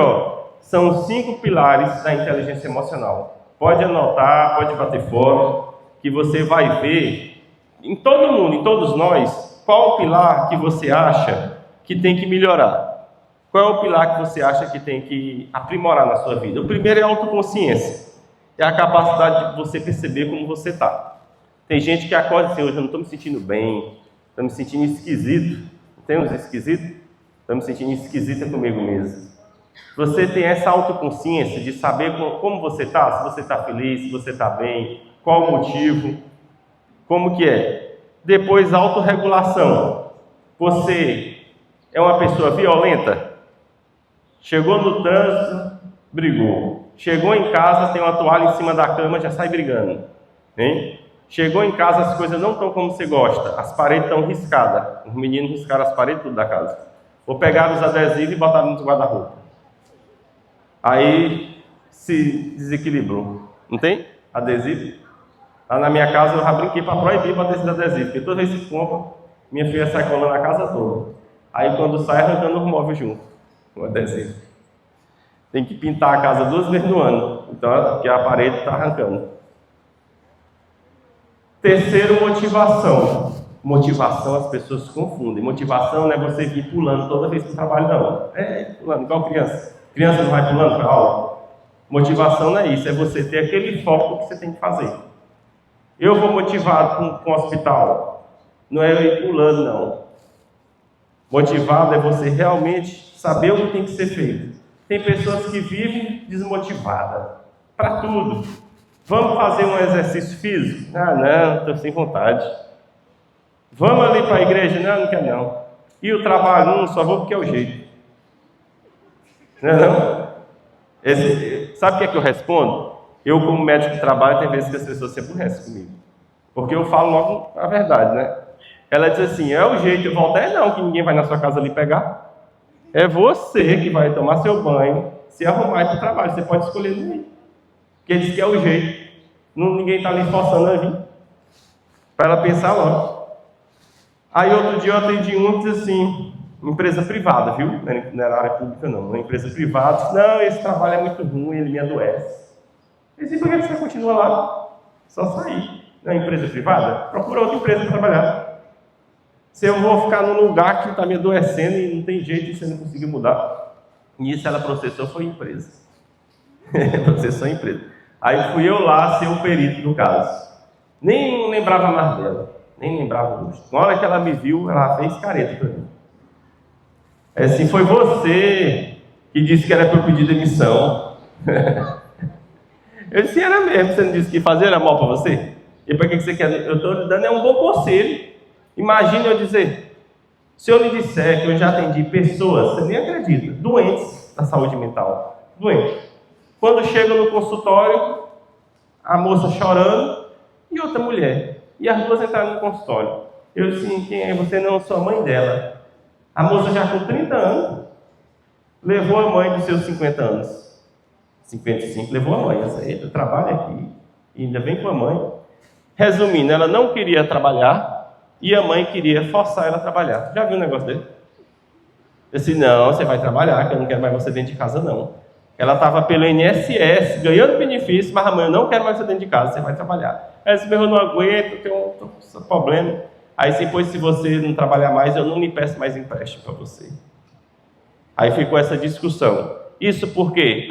são 5 pilares da inteligência emocional. Pode anotar, pode bater fora, que você vai ver em todo mundo, em todos nós, qual o pilar que você acha que tem que melhorar. Qual é o pilar que você acha que tem que aprimorar na sua vida? O primeiro é a autoconsciência. É a capacidade de você perceber como você está. Tem gente que acorda assim: hoje eu não estou me sentindo bem, estou me sentindo esquisito. Não tem uns esquisitos? Estou me sentindo esquisita comigo mesmo. Você tem essa autoconsciência de saber como você está, se você está feliz, se você está bem, qual o motivo, como que é. Depois, autorregulação. Você é uma pessoa violenta? Chegou no trânsito, brigou. Chegou em casa, tem uma toalha em cima da cama, já sai brigando. Hein? Chegou em casa, as coisas não estão como você gosta. As paredes estão riscadas. Os meninos riscaram as paredes tudo da casa. Ou pegaram os adesivos e botaram no guarda-roupa. Aí se desequilibrou. Não tem adesivo? Lá na minha casa eu já brinquei para proibir bater esses adesivos. Porque toda vez que compra, minha filha sai colando a casa toda. Aí quando sai, arrancando os móveis junto. Um adesivo. Tem que pintar a casa 2 vezes no ano. Então, porque a parede está arrancando. Terceiro, motivação. Motivação as pessoas se confundem. Motivação não é você vir pulando toda vez para o trabalho, não. Pulando, igual criança. Criança não vai pulando para a aula. Motivação não é isso, é você ter aquele foco que você tem que fazer. Eu vou motivado com o hospital. Não é eu ir pulando, não. Motivado é você realmente saber o que tem que ser feito. Tem pessoas que vivem desmotivadas para tudo. Vamos fazer um exercício físico? Ah, não, estou sem vontade. Vamos ali para a igreja? Não quero não. E o trabalho? Não, só vou porque é o jeito. Não? Sabe o que é que eu respondo? Eu, como médico de trabalho, tem vezes que as pessoas se aborrecem comigo. Porque eu falo logo a verdade, né? Ela diz assim: é o jeito. Eu volto: não, que ninguém vai na sua casa ali pegar. É você que vai tomar seu banho, se arrumar e ir para o trabalho. Você pode escolher não ir. Porque diz que é o jeito. Ninguém está ali forçando a vir. Para ela pensar logo. Aí outro dia eu atendi um que diz assim: empresa privada, viu? Não era área pública não. Uma empresa privada. Não, esse trabalho é muito ruim, ele me adoece. Eu disse: por que você continua lá? Só sair. Não é empresa privada? Procura outra empresa para trabalhar. Se eu vou ficar num lugar que está me adoecendo e não tem jeito e você não conseguiu mudar. Nisso ela processou, foi empresa. Processou a empresa. Aí fui eu lá ser o perito do caso. Nem lembrava mais dela. Nem lembrava o rosto. Na hora que ela me viu, ela fez careta para mim. É assim: foi você que disse que era para eu pedir demissão. Eu disse: era mesmo. Você não disse que fazer era mal para você? E para que você quer? Eu estou dando um bom conselho. Imagina eu dizer: Se eu lhe disser que eu já atendi pessoas, você nem acredita, doentes da saúde mental, doentes. Quando chega no consultório, a moça chorando e outra mulher. E as duas entraram no consultório. Eu disse, quem é você? Não, eu sou a mãe dela. A moça já com 30 anos, levou a mãe dos seus 50 anos. 55, levou a mãe. Eu trabalho aqui, e ainda vem com a mãe. Resumindo, ela não queria trabalhar, e a mãe queria forçar ela a trabalhar. Já viu o negócio dele? Eu disse, não, você vai trabalhar, que eu não quero mais você dentro de casa, não. Ela estava pelo INSS, ganhando benefício, mas a mãe, eu não quero mais você dentro de casa, você vai trabalhar. Ela disse, eu não aguento, tenho um problema. Aí depois, se você não trabalhar mais, eu não lhe peço mais empréstimo para você. Aí ficou essa discussão. Isso porque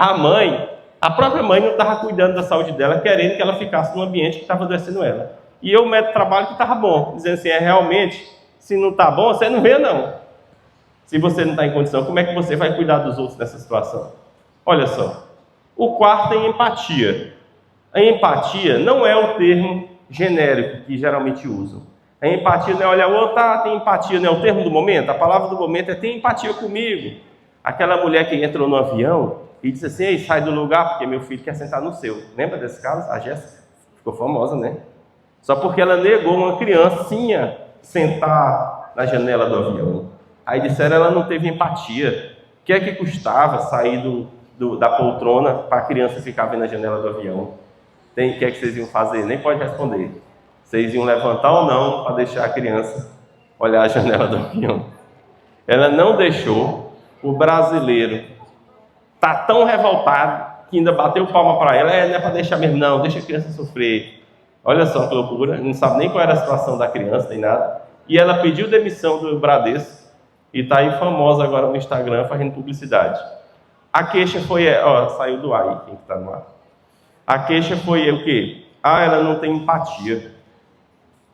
a própria mãe não estava cuidando da saúde dela, querendo que ela ficasse num ambiente que estava adoecendo ela. E eu, o médico de trabalho, que estava bom, dizendo assim, realmente, se não está bom, você não vê não. Se você não está em condição, como é que você vai cuidar dos outros nessa situação? Olha só, o quarto é empatia. A empatia não é o termo genérico que geralmente usam. A empatia não é olhar o outro, tem empatia, não é o termo do momento. A palavra do momento é tem empatia comigo. Aquela mulher que entrou no avião e disse assim, ei, sai do lugar porque meu filho quer sentar no seu. Lembra desse caso? A Jéssica ficou famosa, né? Só porque ela negou uma criancinha sentar na janela do avião. Aí disseram ela não teve empatia. O que é que custava sair da poltrona para a criança ficar vendo a janela do avião? O que é que vocês iam fazer? Nem pode responder. Vocês iam levantar ou não para deixar a criança olhar a janela do avião? Ela não deixou. O brasileiro está tão revoltado que ainda bateu palma para ela. Não é para deixar mesmo, não. Deixa a criança sofrer. Olha só que loucura. Não sabe nem qual era a situação da criança, nem nada. E ela pediu demissão do Bradesco e está aí famosa agora no Instagram fazendo publicidade. A queixa foi... saiu do ar aí, quem está no ar. A queixa foi o quê? Ela não tem empatia.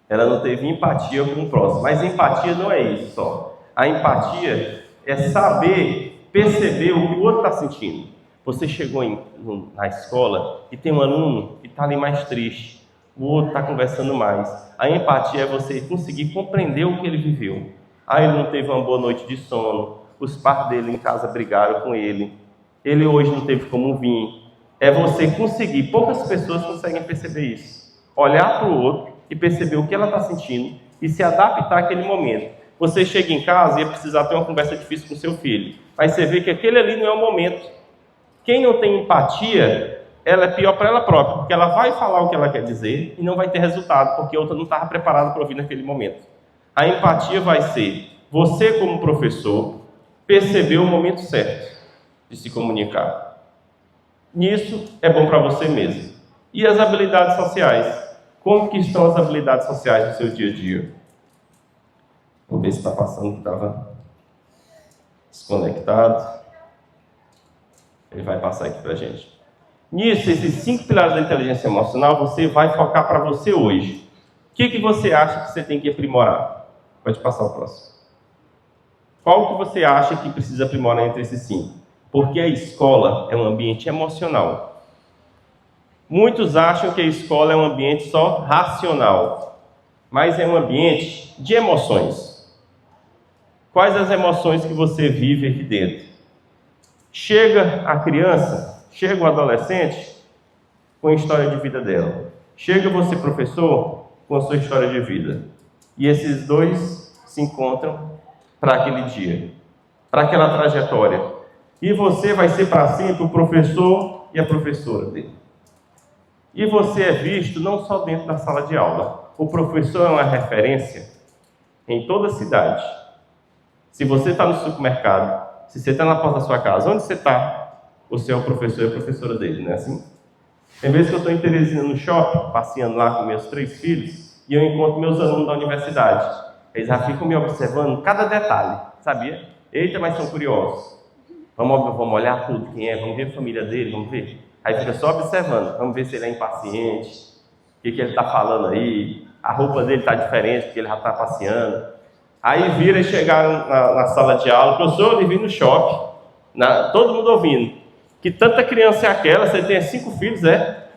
Ela não teve empatia com o próximo. Mas empatia não é isso só. A empatia é saber perceber o que o outro está sentindo. Você chegou na escola e tem um aluno que está ali mais triste. O outro está conversando mais. A empatia é você conseguir compreender o que ele viveu. Ele não teve uma boa noite de sono. Os pais dele em casa brigaram com ele. Ele hoje não teve como vir. É você conseguir. Poucas pessoas conseguem perceber isso. Olhar para o outro e perceber o que ela está sentindo e se adaptar àquele momento. Você chega em casa e ia precisar ter uma conversa difícil com seu filho. Mas você vê que aquele ali não é o momento. Quem não tem empatia, ela é pior para ela própria, porque ela vai falar o que ela quer dizer e não vai ter resultado, porque a outra não estava preparada para ouvir naquele momento. A empatia vai ser você, como professor, perceber o momento certo de se comunicar. Nisso é bom para você mesmo. E as habilidades sociais? Como que estão as habilidades sociais no seu dia a dia? Vou ver se está passando, que estava desconectado. Ele vai passar aqui para a gente. Nisso, esses 5 pilares da inteligência emocional, você vai focar para você hoje. O que você acha que você tem que aprimorar? Pode passar o próximo. Qual que você acha que precisa aprimorar entre esses 5? Porque a escola é um ambiente emocional. Muitos acham que a escola é um ambiente só racional, mas é um ambiente de emoções. Quais as emoções que você vive aqui dentro? Chega a criança, chega o adolescente com a história de vida dela. Chega você, professor, com a sua história de vida. E esses dois se encontram para aquele dia, para aquela trajetória. E você vai ser para sempre o professor e a professora dele. E você é visto não só dentro da sala de aula. O professor é uma referência em toda a cidade. Se você está no supermercado, se você está na porta da sua casa, onde você está? Você é o professor e a professora dele, não é assim? Tem vezes que eu estou em Teresina no shopping, passeando lá com meus 3 filhos, e eu encontro meus alunos da universidade. Eles já ficam me observando cada detalhe, sabia? Eita, mas são curiosos. Vamos olhar tudo, quem é, vamos ver a família dele, vamos ver. Aí fica só observando, vamos ver se ele é impaciente, o que ele está falando aí, a roupa dele está diferente porque ele já está passeando. Aí vira e chegaram na sala de aula, professor, ele vim no shopping, todo mundo ouvindo. Que tanta criança é aquela, você tem 5 filhos, é?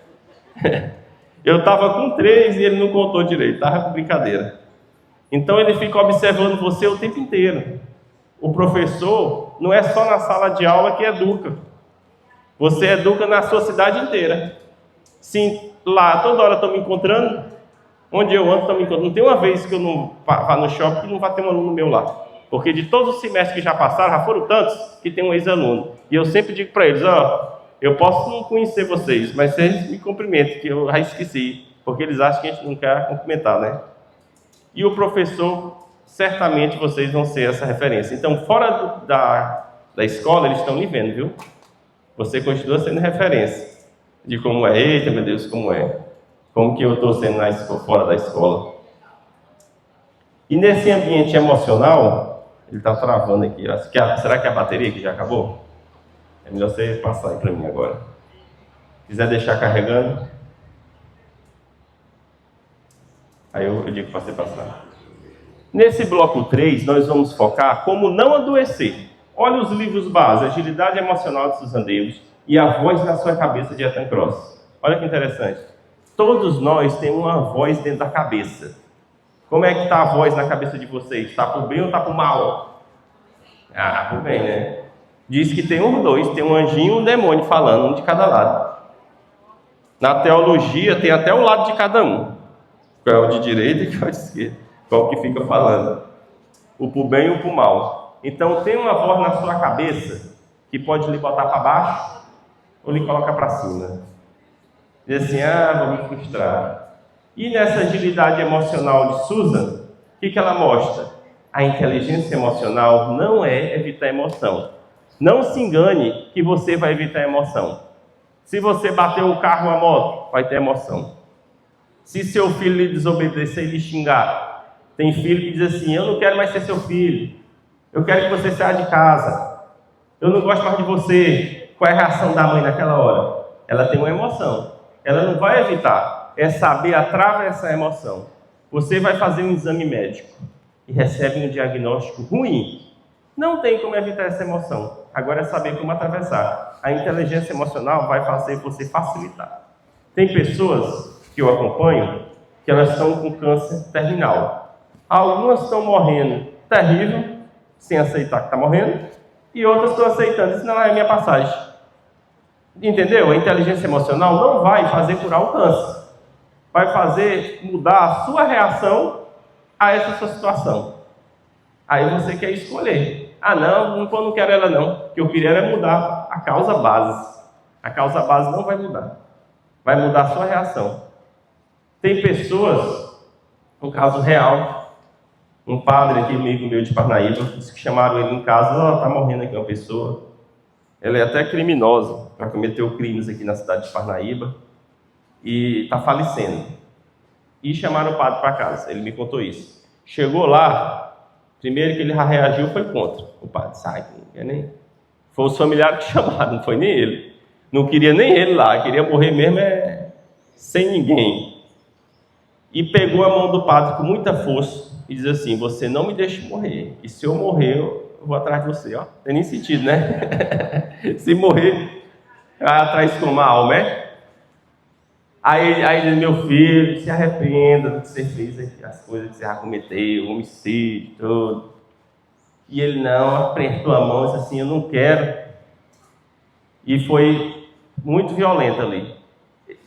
Eu estava com 3 e ele não contou direito, estava com brincadeira. Então ele fica observando você o tempo inteiro. O professor não é só na sala de aula que educa. Você educa na sua cidade inteira. Sim, lá toda hora estão me encontrando. Onde eu ando estão me encontrando. Não tem uma vez que eu não vá no shopping que não vai ter um aluno meu lá. Porque de todos os semestres que já passaram, já foram tantos que tem um ex-aluno. E eu sempre digo para eles, eu posso não conhecer vocês, mas vocês me cumprimentem, que eu já esqueci. Porque eles acham que a gente não quer cumprimentar, né? E o professor, certamente vocês vão ser essa referência. Então, fora da escola, eles estão lhe vendo, viu? Você continua sendo referência de como é. Eita, meu Deus, como é. Como que eu estou sendo fora da escola. E nesse ambiente emocional, ele está travando aqui. Será que é a bateria que já acabou? É melhor você passar aí para mim agora. Quiser deixar carregando, aí eu digo para você passar. Nesse bloco 3, nós vamos focar como não adoecer. Olha os livros base, Agilidade Emocional de Susan Davis e A Voz na Sua Cabeça de Ethan Kross. Olha que interessante. Todos nós temos uma voz dentro da cabeça. Como é que está a voz na cabeça de vocês? Está por bem ou está por mal? Por bem, né? Diz que tem os dois, tem um anjinho e um demônio falando, um de cada lado. Na teologia tem até o lado de cada um. Qual é o de direita e qual é o de esquerda. Qual que fica falando? O por bem e o por mal. Então tem uma voz na sua cabeça que pode lhe botar para baixo ou lhe colocar para cima. Diz assim, vou me frustrar. E nessa agilidade emocional de Susan, o que ela mostra? A inteligência emocional não é evitar emoção. Não se engane que você vai evitar emoção. Se você bater o carro ou a moto, vai ter emoção. Se seu filho lhe desobedecer e lhe xingar, tem filho que diz assim, eu não quero mais ser seu filho, eu quero que você saia de casa, eu não gosto mais de você. Qual é a reação da mãe naquela hora? Ela tem uma emoção, ela não vai evitar, é saber atravessar a emoção. Você vai fazer um exame médico e recebe um diagnóstico ruim, não tem como evitar essa emoção, agora é saber como atravessar. A inteligência emocional vai fazer você facilitar. Tem pessoas que eu acompanho, que elas estão com câncer terminal. Algumas estão morrendo terrível, sem aceitar que está morrendo, e outras estão aceitando, isso não é a minha passagem. Entendeu? A inteligência emocional não vai fazer curar o câncer. Vai fazer mudar a sua reação a essa sua situação. Aí você quer escolher. Não quero ela não. O que eu queria era mudar a causa base. A causa base não vai mudar. Vai mudar a sua reação. Tem pessoas, um caso real, um padre aqui, amigo meu de Parnaíba, disse que chamaram ele em casa, está morrendo aqui uma pessoa, ela é até criminosa, já cometeu crimes aqui na cidade de Parnaíba, e está falecendo. E chamaram o padre para casa, ele me contou isso. Chegou lá, primeiro que ele já reagiu foi contra. O padre, sai, não quer nem... Foi os familiares que chamaram, não foi nem ele. Não queria nem ele lá, queria morrer mesmo sem ninguém. E pegou a mão do padre com muita força e diz assim, você não me deixe morrer, e se eu morrer, eu vou atrás de você. Ó, não tem nem sentido, né? Se morrer, vai atrás de uma alma, é? Aí diz, meu filho, se arrependa do que você fez aqui, as coisas que você já cometeu, homicídio, tudo. E ele não, apertou a mão e disse assim, eu não quero. E foi muito violento ali.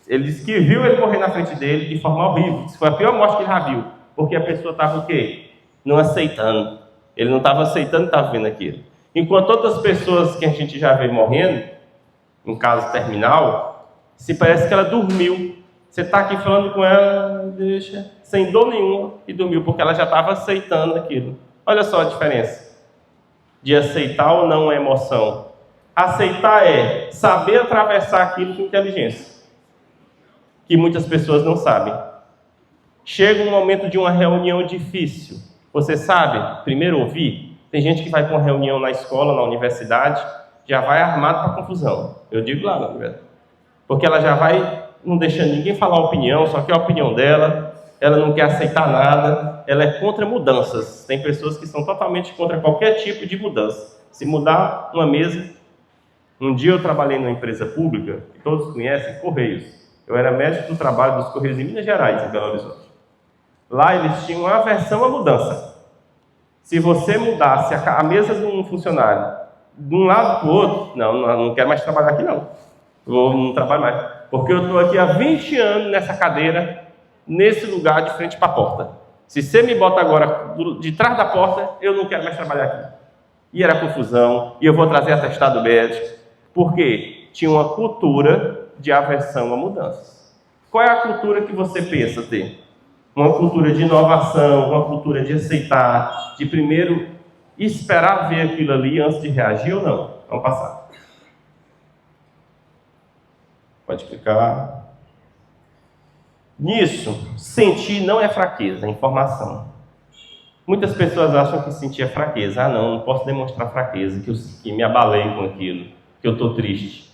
Ele disse que viu ele morrer na frente dele de forma horrível. Isso foi a pior morte que ele já viu. Porque a pessoa estava o quê? Não aceitando. Ele não estava aceitando e estava vendo aquilo. Enquanto outras pessoas que a gente já vê morrendo, em caso terminal, se parece que ela dormiu. Você está aqui falando com ela, deixa, sem dor nenhuma, e dormiu, porque ela já estava aceitando aquilo. Olha só a diferença de aceitar ou não a emoção. Aceitar é saber atravessar aquilo com inteligência, que muitas pessoas não sabem. Chega um momento de uma reunião difícil. Você sabe, primeiro ouvir. Tem gente que vai para uma reunião na escola, na universidade, já vai armado para confusão. Eu digo lá, na verdade. Porque ela já vai não deixando ninguém falar a opinião, só quer a opinião dela, ela não quer aceitar nada, ela é contra mudanças. Tem pessoas que são totalmente contra qualquer tipo de mudança. Se mudar uma mesa... Um dia eu trabalhei numa empresa pública, que todos conhecem, Correios. Eu era médico do trabalho dos Correios em Minas Gerais, em Belo Horizonte. Lá eles tinham uma aversão à mudança. Se você mudasse a mesa de um funcionário de um lado para o outro, não quero mais trabalhar aqui não. Não trabalho mais. Porque eu estou aqui há 20 anos nessa cadeira, nesse lugar de frente para a porta. Se você me bota agora de trás da porta, eu não quero mais trabalhar aqui. E era confusão, e eu vou trazer atestado médico. Por quê? Tinha uma cultura de aversão a mudanças. Qual é a cultura que você pensa ter? Uma cultura de inovação, uma cultura de aceitar, de primeiro esperar ver aquilo ali antes de reagir ou não? Vamos passar. Pode clicar. Nisso, sentir não é fraqueza, é informação. Muitas pessoas acham que sentir é fraqueza. Não posso demonstrar fraqueza, que me abalei com aquilo, que eu estou triste.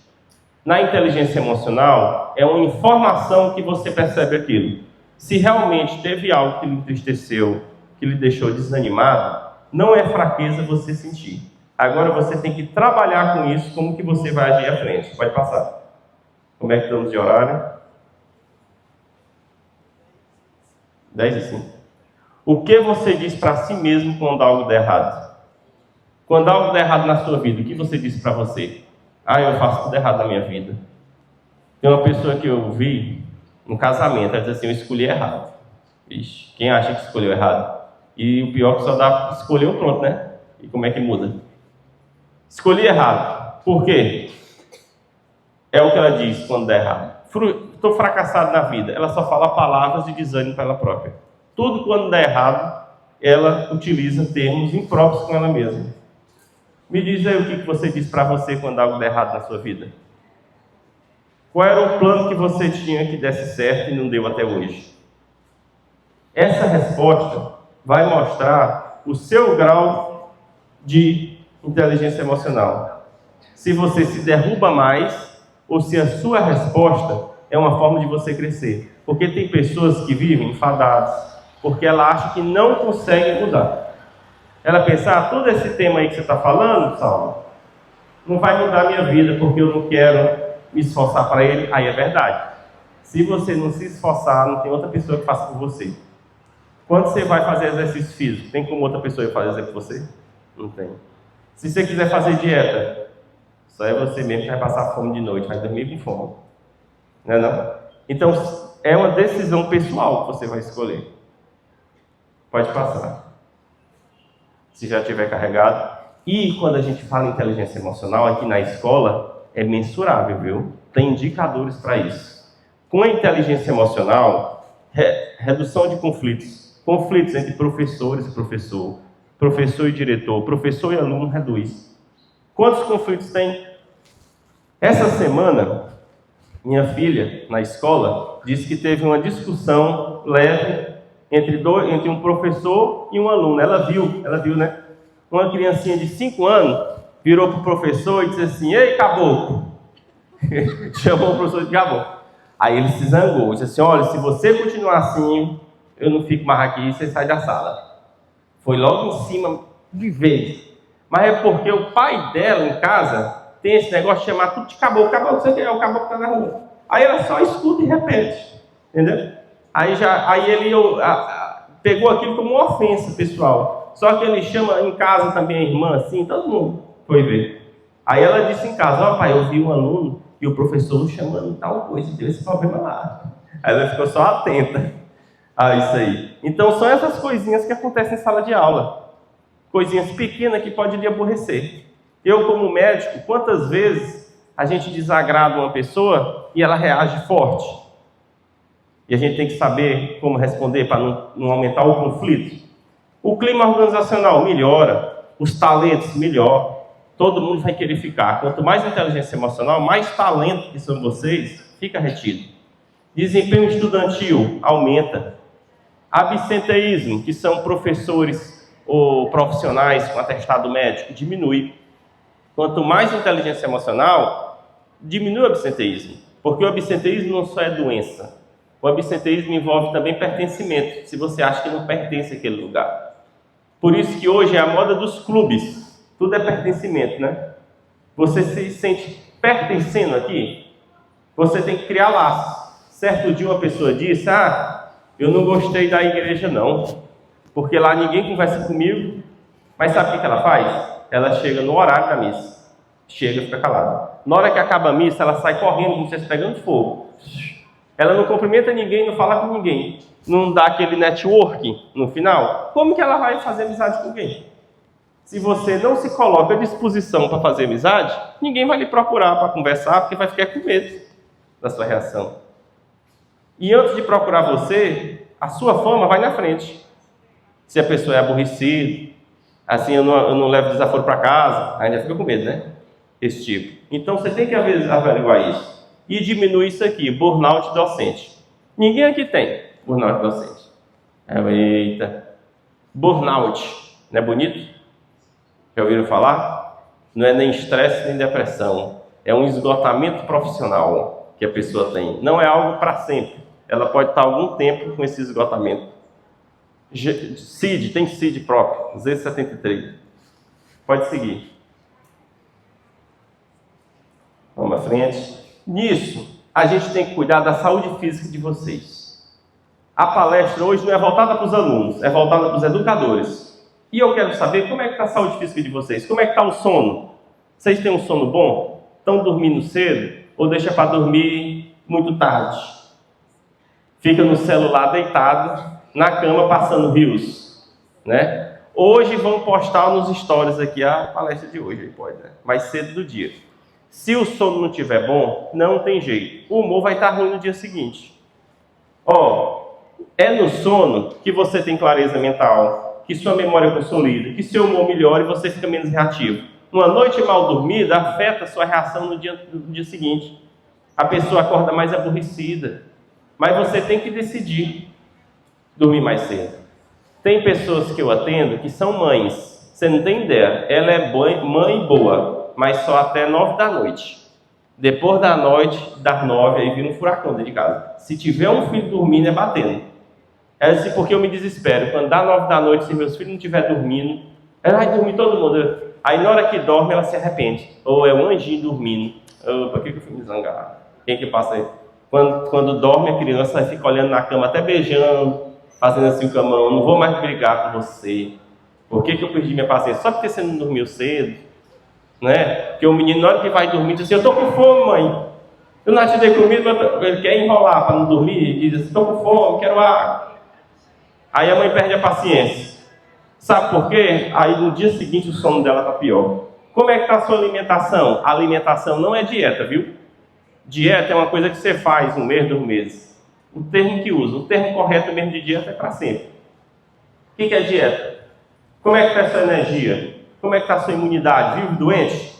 Na inteligência emocional, é uma informação que você percebe aquilo. Se realmente teve algo que lhe entristeceu, que lhe deixou desanimado, não é fraqueza você sentir. Agora você tem que trabalhar com isso, como que você vai agir à frente. Pode passar. Como é que estamos de horário? 10:05. O que você diz para si mesmo quando algo der errado? Quando algo der errado na sua vida, o que você diz para você? Eu faço tudo errado na minha vida. Tem uma pessoa que eu vi no casamento, ela diz assim, eu escolhi errado. Ixi, quem acha que escolheu errado? E o pior é que só dá, escolheu pronto, né? E como é que muda? Escolhi errado. Por quê? É o que ela diz quando der errado. Estou fracassado na vida. Ela só fala palavras de desânimo para ela própria. Tudo quando der errado, ela utiliza termos impróprios com ela mesma. Me diz aí o que você diz para você quando algo der errado na sua vida. Qual era o plano que você tinha que desse certo e não deu até hoje? Essa resposta vai mostrar o seu grau de inteligência emocional. Se você se derruba mais ou se a sua resposta é uma forma de você crescer. Porque tem pessoas que vivem enfadadas, porque ela acha que não consegue mudar. Ela pensa, todo esse tema aí que você está falando, Saulo, não vai mudar a minha vida, porque eu não quero me esforçar para ele. Aí é verdade. Se você não se esforçar, não tem outra pessoa que faça por você. Quando você vai fazer exercício físico, tem como outra pessoa fazer por você? Não tem. Se você quiser fazer dieta, só é você mesmo que vai passar fome de noite, vai dormir com fome. Não é não? Então, é uma decisão pessoal que você vai escolher. Pode passar. Se já tiver carregado. E quando a gente fala em inteligência emocional, aqui na escola, é mensurável, viu? Tem indicadores para isso. Com a inteligência emocional, redução de conflitos. Conflitos entre professores e professor, professor e diretor, professor e aluno reduz. Quantos conflitos tem? Essa semana, minha filha, na escola, disse que teve uma discussão leve entre um professor e um aluno. Ela viu, né? Uma criancinha de 5 anos virou para o professor e disse assim, ei, caboclo! Chamou o professor de caboclo. Aí ele se zangou, disse assim, olha, se você continuar assim, eu não fico mais aqui, você sai da sala. Foi logo em cima, de vez. Mas é porque o pai dela, em casa, tem esse negócio de chamar tudo de caboclo. Caboclo, você quer? É o caboclo que está na rua. Aí ela só escuta e repete. Entendeu? Aí ele pegou aquilo como uma ofensa pessoal. Só que ele chama em casa também a irmã, assim, todo mundo foi ver. Aí ela disse em casa, pai, eu vi um aluno e o professor chamando tal coisa, deu esse problema lá. Aí ela ficou só atenta a isso aí. Então são essas coisinhas que acontecem em sala de aula. Coisinhas pequenas que podem lhe aborrecer. Eu, como médico, quantas vezes a gente desagrada uma pessoa e ela reage forte? E a gente tem que saber como responder para não aumentar o conflito. O clima organizacional melhora, os talentos melhoram, todo mundo vai querer ficar. Quanto mais inteligência emocional, mais talento que são vocês, fica retido. Desempenho estudantil aumenta. Absenteísmo, que são professores ou profissionais com atestado médico, diminui. Quanto mais inteligência emocional, diminui o absenteísmo. Porque o absenteísmo não só é doença. O absenteísmo envolve também pertencimento, se você acha que não pertence àquele lugar. Por isso que hoje é a moda dos clubes. Tudo é pertencimento, né? Você se sente pertencendo aqui, você tem que criar laços. Certo dia uma pessoa disse, eu não gostei da igreja não, porque lá ninguém conversa comigo. Mas sabe o que ela faz? Ela chega no horário da missa, chega e fica calada. Na hora que acaba a missa, ela sai correndo como se estivesse pegando fogo. Ela não cumprimenta ninguém, não fala com ninguém, não dá aquele networking no final. Como que ela vai fazer amizade com alguém? Se você não se coloca à disposição para fazer amizade, ninguém vai lhe procurar para conversar, porque vai ficar com medo da sua reação. E antes de procurar você, a sua fama vai na frente. Se a pessoa é aborrecida, assim, eu não levo desaforo para casa, ainda fica com medo, né? Esse tipo. Então você tem que averiguar isso. E diminuir isso aqui, burnout docente. Ninguém aqui tem burnout docente. Eita. Burnout, não é bonito? Já ouviram falar? Não é nem estresse nem depressão. É um esgotamento profissional que a pessoa tem. Não é algo para sempre. Ela pode estar algum tempo com esse esgotamento. CID, tem CID próprio, Z73. Pode seguir. Vamos à frente. Nisso, a gente tem que cuidar da saúde física de vocês. A palestra hoje não é voltada para os alunos, é voltada para os educadores. E eu quero saber como é que está a saúde física de vocês. Como é que está o sono? Vocês têm um sono bom? Estão dormindo cedo? Ou deixa para dormir muito tarde? Fica no celular deitado, na cama, passando rios, né? Hoje vão postar nos stories aqui a palestra de hoje, pode, né? Mais cedo do dia. Se o sono não estiver bom, não tem jeito. O humor vai estar ruim no dia seguinte. É no sono que você tem clareza mental, que sua memória consolida, que seu humor melhora e você fica menos reativo. Uma noite mal dormida afeta a sua reação no dia seguinte. A pessoa acorda mais aborrecida. Mas você tem que decidir dormir mais cedo. Tem pessoas que eu atendo que são mães. Você não tem ideia. Ela é mãe boa, mas só até 9 da noite. Depois da noite, das 9, aí vira um furacão dentro de casa. Se tiver um filho dormindo, é batendo. Ela disse, porque eu me desespero. Quando dá 9 da noite, se meus filhos não estiverem dormindo, ela vai dormir todo mundo. Aí na hora que dorme, ela se arrepende. Ou é um anjinho dormindo. Por que eu fui me zangar? Quem que passa aí? Quando dorme a criança, fica olhando na cama, até beijando, fazendo assim o camão. Não vou mais brigar com você. Por que eu perdi minha paciência? Só porque você não dormiu cedo, né? Porque o menino, na hora que vai dormir, diz assim, eu estou com fome, mãe. Eu não te dei comida, ele quer enrolar para não dormir. E diz assim, estou com fome, quero água. Aí a mãe perde a paciência. Sabe por quê? Aí no dia seguinte o sono dela está pior. Como é que está a sua alimentação? A alimentação não é dieta, viu? Dieta é uma coisa que você faz 1 mês, 2 meses. O termo que usa, o termo correto mesmo de dieta é para sempre. O que é dieta? Como é que está a sua energia? Como é que está a sua imunidade? Vive doente?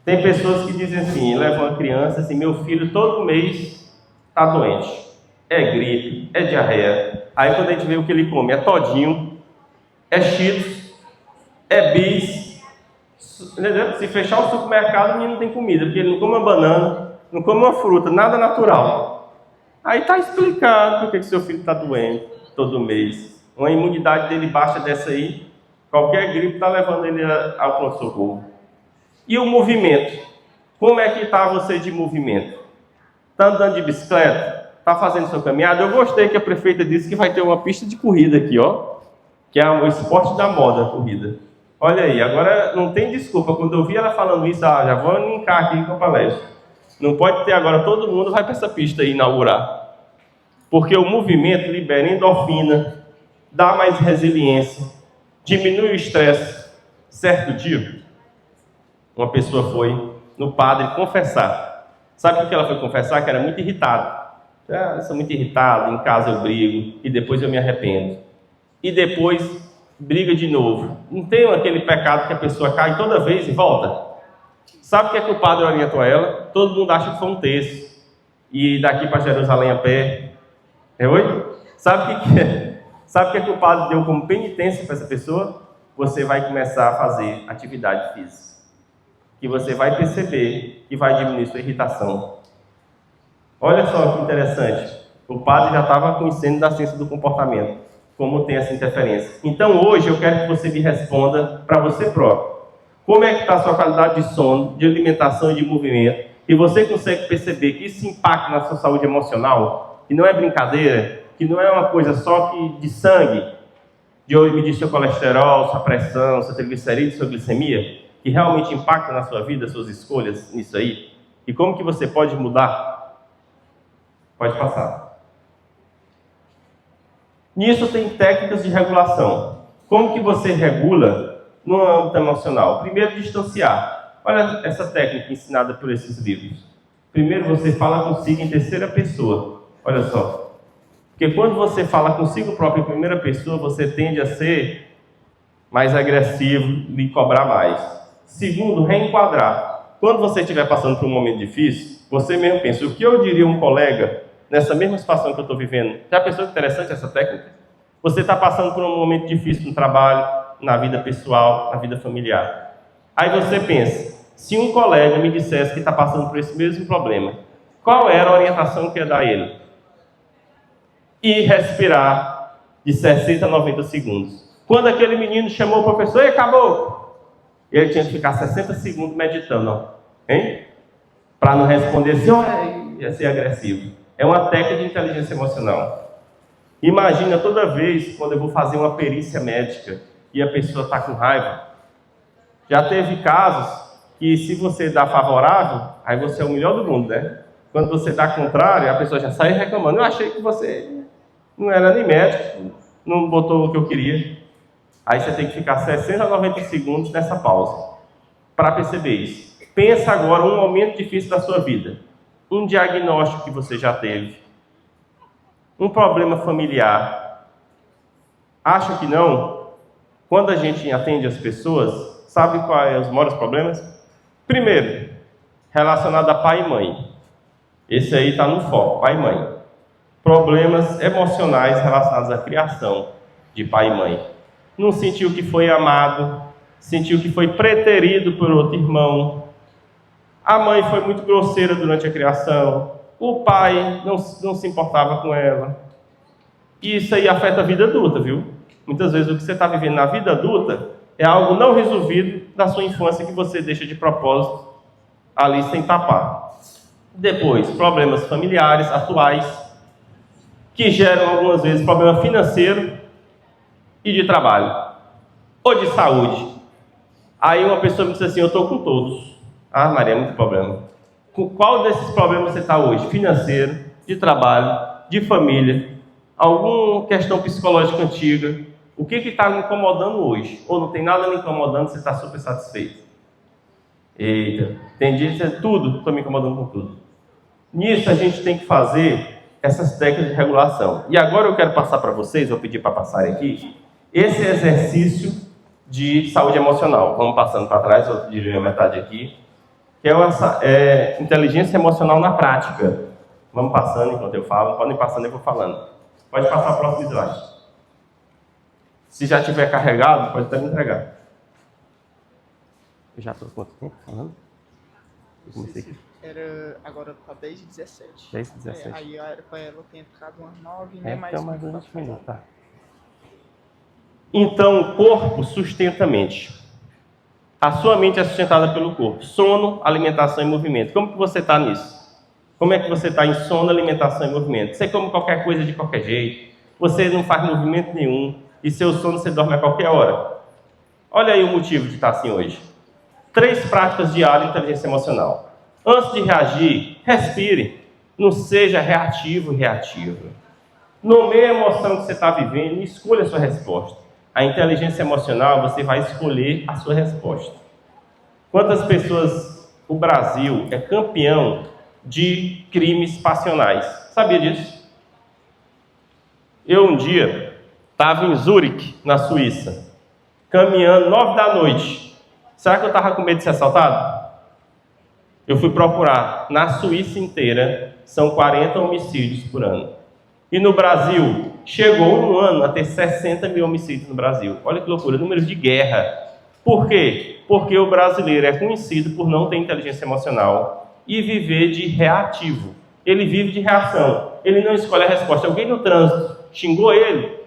Tem pessoas que dizem assim, levam uma criança assim, meu filho todo mês está doente. É gripe, é diarreia. Aí quando a gente vê o que ele come, é todinho, é cheetos, é bis. Entendeu? Se fechar o supermercado, o menino não tem comida, porque ele não come uma banana, não come uma fruta, nada natural. Aí está explicado por que seu filho está doente todo mês. Uma imunidade dele baixa dessa aí, qualquer gripe está levando ele ao pronto-socorro. E o movimento? Como é que está você de movimento? Está andando de bicicleta? Está fazendo sua caminhada? Eu gostei que a prefeita disse que vai ter uma pista de corrida aqui, ó, que é o esporte da moda, a corrida. Olha aí, agora não tem desculpa. Quando eu vi ela falando isso, já vou linkar aqui com a palestra. Não pode ter agora, todo mundo vai para essa pista aí inaugurar. Porque o movimento libera endorfina, dá mais resiliência, diminui o estresse. Certo dia, uma pessoa foi no padre confessar. Sabe o que ela foi confessar? Que era muito irritada. Eu sou muito irritado, em casa eu brigo, e depois eu me arrependo. E depois briga de novo. Não tem aquele pecado que a pessoa cai toda vez e volta? Sabe o que é que o padre orientou a ela? Todo mundo acha que foi um terço. E daqui para Jerusalém a pé. É hoje? Sabe o que é? Sabe o que é que o padre deu como penitência para essa pessoa? Você vai começar a fazer atividade física. Que você vai perceber que vai diminuir sua irritação. Olha só que interessante. O padre já estava conhecendo da ciência do comportamento. Como tem essa interferência. Então hoje eu quero que você me responda para você próprio. Como é que está a sua qualidade de sono, de alimentação e de movimento? E você consegue perceber que isso impacta na sua saúde emocional? E não é brincadeira, que não é uma coisa só de sangue, de medir seu colesterol, sua pressão, seu triglicerídeo, sua glicemia, que realmente impacta na sua vida, suas escolhas nisso aí? E como que você pode mudar? Pode passar. Nisso tem técnicas de regulação. Como que você regula no âmbito emocional? Primeiro, distanciar. Olha essa técnica ensinada por esses livros. Primeiro, você fala consigo em terceira pessoa. Olha só. Porque quando você fala consigo próprio em primeira pessoa, você tende a ser mais agressivo e cobrar mais. Segundo, reenquadrar. Quando você estiver passando por um momento difícil, você mesmo pensa, o que eu diria a um colega nessa mesma situação que eu estou vivendo? Já pensou que interessante essa técnica? Você está passando por um momento difícil no trabalho, na vida pessoal, na vida familiar. Aí você pensa, se um colega me dissesse que está passando por esse mesmo problema, qual era a orientação que ia dar a ele? E respirar de 60 a 90 segundos. Quando aquele menino chamou o professor e acabou, ele tinha que ficar 60 segundos meditando, hein? Para não responder assim, ia ser agressivo. É uma técnica de inteligência emocional. Imagina toda vez quando eu vou fazer uma perícia médica e a pessoa está com raiva. Já teve casos que se você dá favorável, aí você é o melhor do mundo, né? Quando você dá contrário, a pessoa já sai reclamando. Eu achei que você não era nem médico, não botou o que eu queria. Aí você tem que ficar 60 a 90 segundos nessa pausa para perceber isso. Pensa agora um momento difícil da sua vida. Um diagnóstico que você já teve. Um problema familiar. Acha que não? Quando a gente atende as pessoas, sabe quais são os maiores problemas? Primeiro, relacionado a pai e mãe. Esse aí está no foco, pai e mãe. Problemas emocionais relacionados à criação de pai e mãe. Não sentiu que foi amado, sentiu que foi preterido por outro irmão. A mãe foi muito grosseira durante a criação. O pai não se importava com ela. E isso aí afeta a vida adulta, viu? Muitas vezes o que você está vivendo na vida adulta é algo não resolvido da sua infância que você deixa de propósito ali sem tapar. Depois, problemas familiares atuais, que geram algumas vezes problema financeiro e de trabalho, ou de saúde. Aí uma pessoa me diz assim, eu estou com todos. Ah, Maria, é muito problema. Com qual desses problemas você está hoje? Financeiro, de trabalho, de família, alguma questão psicológica antiga? O que está me incomodando hoje? Ou não tem nada me incomodando, você está super satisfeito? Eita, tem dia que tudo, estou me incomodando com tudo. Nisso a gente tem que fazer essas técnicas de regulação. E agora eu quero passar para vocês, vou pedir para passarem aqui, esse exercício de saúde emocional. Vamos passando para trás, eu diria a metade aqui. Que é inteligência emocional na prática. Vamos passando enquanto eu falo, podem ir passando, eu vou falando. Pode passar o próximo slide. Se já tiver carregado, pode até me entregar. Eu já estou quanto tempo falando? Eu comecei aqui. Agora está 10 e 17. 10 e 17. Aí era para ela ter entrado umas 9, né? Então mais 20 minutos, tá. Então, o corpo sustenta a mente. A sua mente é sustentada pelo corpo. Sono, alimentação e movimento. Como que você está nisso? Como é que você está em sono, alimentação e movimento? Você come qualquer coisa de qualquer jeito. Você não faz movimento nenhum. E seu sono você dorme a qualquer hora. Olha aí o motivo de estar assim hoje. 3 práticas diárias de inteligência emocional. Antes de reagir, respire. Não seja reativo e reativa. Nomeie a emoção que você está vivendo e escolha a sua resposta. A inteligência emocional, você vai escolher a sua resposta. Quantas pessoas... O Brasil é campeão de crimes passionais. Sabia disso? Eu um dia estava em Zurique, na Suíça, caminhando 9 da noite. Será que eu estava com medo de ser assaltado? Eu fui procurar. Na Suíça inteira, são 40 homicídios por ano. E no Brasil, chegou um ano a ter 60 mil homicídios no Brasil. Olha que loucura, números de guerra. Por quê? Porque o brasileiro é conhecido por não ter inteligência emocional e viver de reativo. Ele vive de reação. Ele não escolhe a resposta. Alguém no trânsito xingou ele,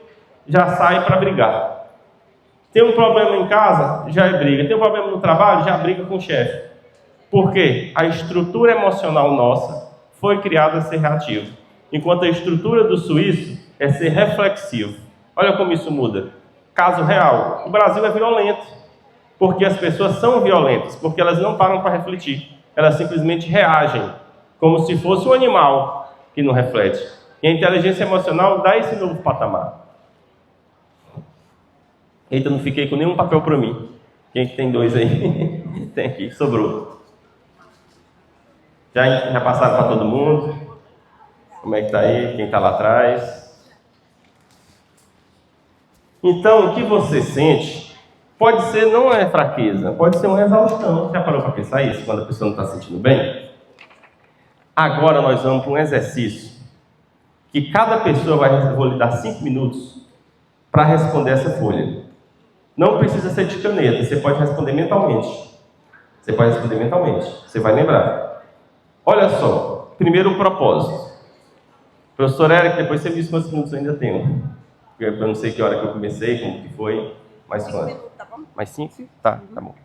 já sai para brigar. Tem um problema em casa, já é briga. Tem um problema no trabalho, já briga com o chefe. Por quê? A estrutura emocional nossa foi criada a ser reativa. Enquanto a estrutura do suíço é ser reflexivo. Olha como isso muda. Caso real, o Brasil é violento, porque as pessoas são violentas, porque elas não param para refletir. Elas simplesmente reagem, como se fosse um animal que não reflete. E a inteligência emocional dá esse novo patamar. Eita, não fiquei com nenhum papel para mim. Quem tem 2 aí? Tem aqui, sobrou. Já passaram para todo mundo? Como é que está aí? Quem está lá atrás? Então, o que você sente pode ser, não é fraqueza, pode ser uma exaustão. Já parou para pensar isso, quando a pessoa não está se sentindo bem? Agora nós vamos para um exercício que cada pessoa vou lhe dar 5 minutos para responder essa folha. Não precisa ser de caneta, você pode responder mentalmente. Você pode responder mentalmente, você vai lembrar. Olha só, primeiro o propósito. Professor Érico, depois você me diz quantos minutos eu ainda tenho. Eu não sei que hora que eu comecei, como que foi. Mais quanto? Tá bom? Mais 5? Tá bom.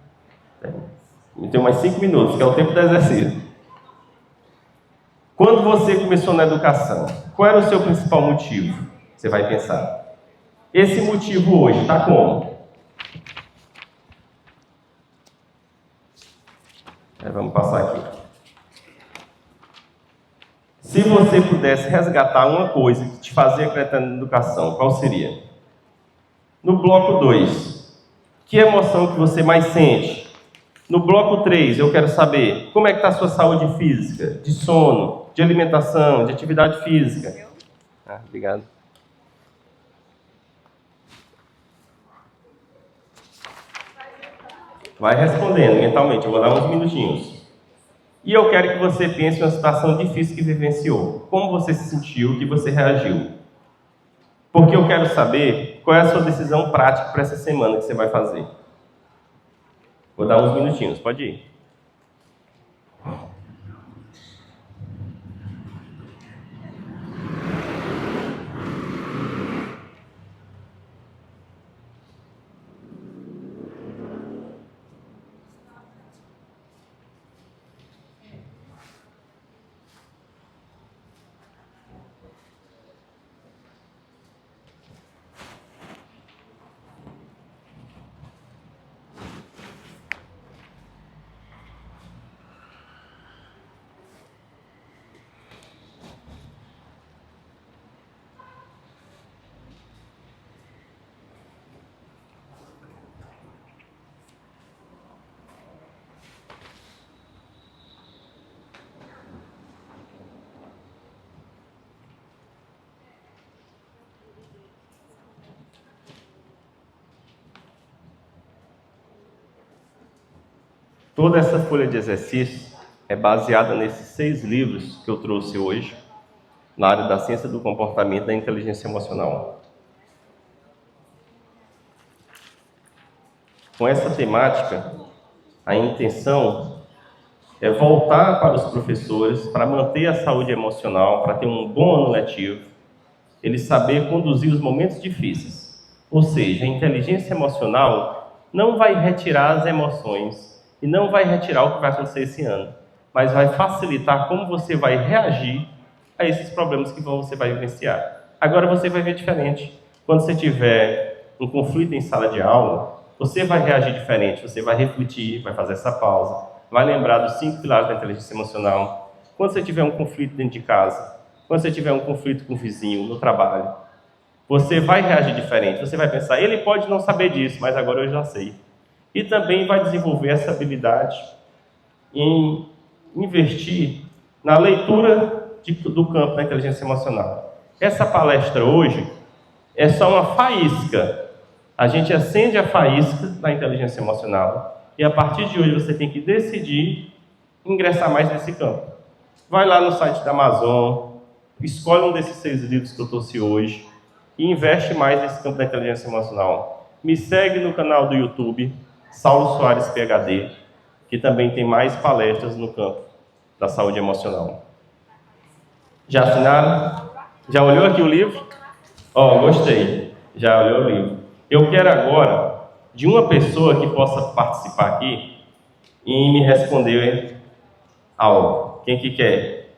Eu tenho mais 5 minutos, que é o tempo do exercício. Quando você começou na educação, qual era o seu principal motivo? Você vai pensar. Esse motivo hoje está como? Vamos passar aqui. Se você pudesse resgatar uma coisa que te fazia acreditar na educação, qual seria? No bloco 2, que emoção que você mais sente? No bloco 3, eu quero saber como é que está a sua saúde física, de sono, de alimentação, de atividade física. Obrigado. Vai respondendo mentalmente, eu vou dar uns minutinhos. E eu quero que você pense em uma situação difícil que vivenciou. Como você se sentiu, que você reagiu. Porque eu quero saber qual é a sua decisão prática para essa semana que você vai fazer. Vou dar uns minutinhos, pode ir. Toda essa folha de exercício é baseada nesses 6 livros que eu trouxe hoje, na área da ciência do comportamento e da inteligência emocional. Com essa temática, a intenção é voltar para os professores para manter a saúde emocional, para ter um bom ano letivo, ele saber conduzir os momentos difíceis. Ou seja, a inteligência emocional não vai retirar as emoções e não vai retirar o que vai acontecer esse ano, mas vai facilitar como você vai reagir a esses problemas que você vai vivenciar. Agora você vai ver diferente. Quando você tiver um conflito em sala de aula, você vai reagir diferente, você vai refletir, vai fazer essa pausa, vai lembrar dos 5 pilares da inteligência emocional. Quando você tiver um conflito dentro de casa, quando você tiver um conflito com o vizinho, no trabalho, você vai reagir diferente. Você vai pensar, ele pode não saber disso, mas agora eu já sei. E também vai desenvolver essa habilidade em investir na leitura do campo da inteligência emocional. Essa palestra hoje é só uma faísca. A gente acende a faísca da inteligência emocional e a partir de hoje você tem que decidir ingressar mais nesse campo. Vai lá no site da Amazon, escolhe um desses 6 livros que eu trouxe hoje e investe mais nesse campo da inteligência emocional. Me segue no canal do YouTube, Saulo Soares PhD, que também tem mais palestras no campo da saúde emocional. Já assinaram? Já olhou aqui o livro? Gostei. Já olhou o livro. Eu quero agora de uma pessoa que possa participar aqui e me responder algo. Quem que quer?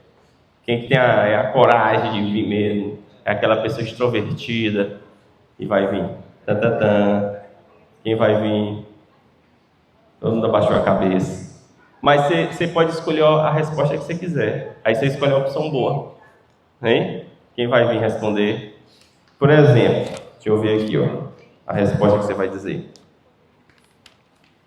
Quem que tem a coragem de vir mesmo? É aquela pessoa extrovertida e vai vir. Tan, tan, tan. Quem vai vir? Todo mundo abaixou a cabeça. Mas você pode escolher a resposta que você quiser. Aí você escolhe a opção boa. Hein? Quem vai vir responder? Por exemplo, deixa eu ver aqui, ó, a resposta que você vai dizer.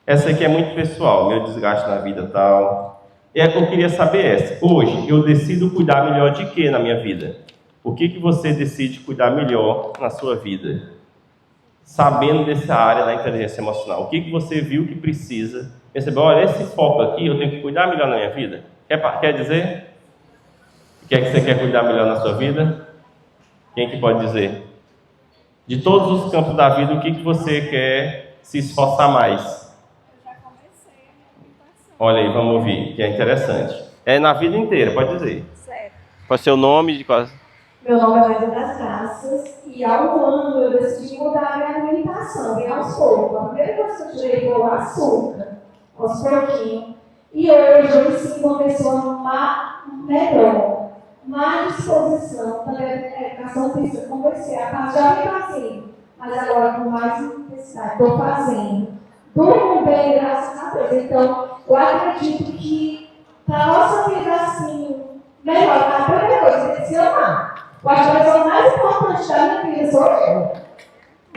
Essa aqui é muito pessoal, meu desgaste na vida tal. E é que eu queria saber essa. Hoje, eu decido cuidar melhor de quê na minha vida? O que você decide cuidar melhor na sua vida? Sabendo dessa área da inteligência emocional. O que você viu que precisa? Percebeu? Olha, esse foco aqui, eu tenho que cuidar melhor na minha vida. Quer dizer? O que é que você quer cuidar melhor na sua vida? Quem que pode dizer? De todos os campos da vida, o que você quer se esforçar mais? Eu já comecei a minha meditação. Olha aí, vamos ouvir, que é interessante. É na vida inteira, pode dizer. Certo. Qual é o seu nome? De qual... Meu nome é Maria das Graças e há um ano eu decidi mudar a minha alimentação, bem aos poucos. A primeira coisa que eu tirei foi o açúcar, aos pouquinhos. E hoje eu me sinto uma pessoa melhor, mais disposição para a educação física. Comecei a fazer, já vem fazendo, mas agora com mais intensidade, estou fazendo. Durmo bem, graças a Deus. Então, eu acredito que para a nossa vida assim, melhor, a primeira coisa é se amar. Eu acho que a pessoa mais importante da minha vida sou eu.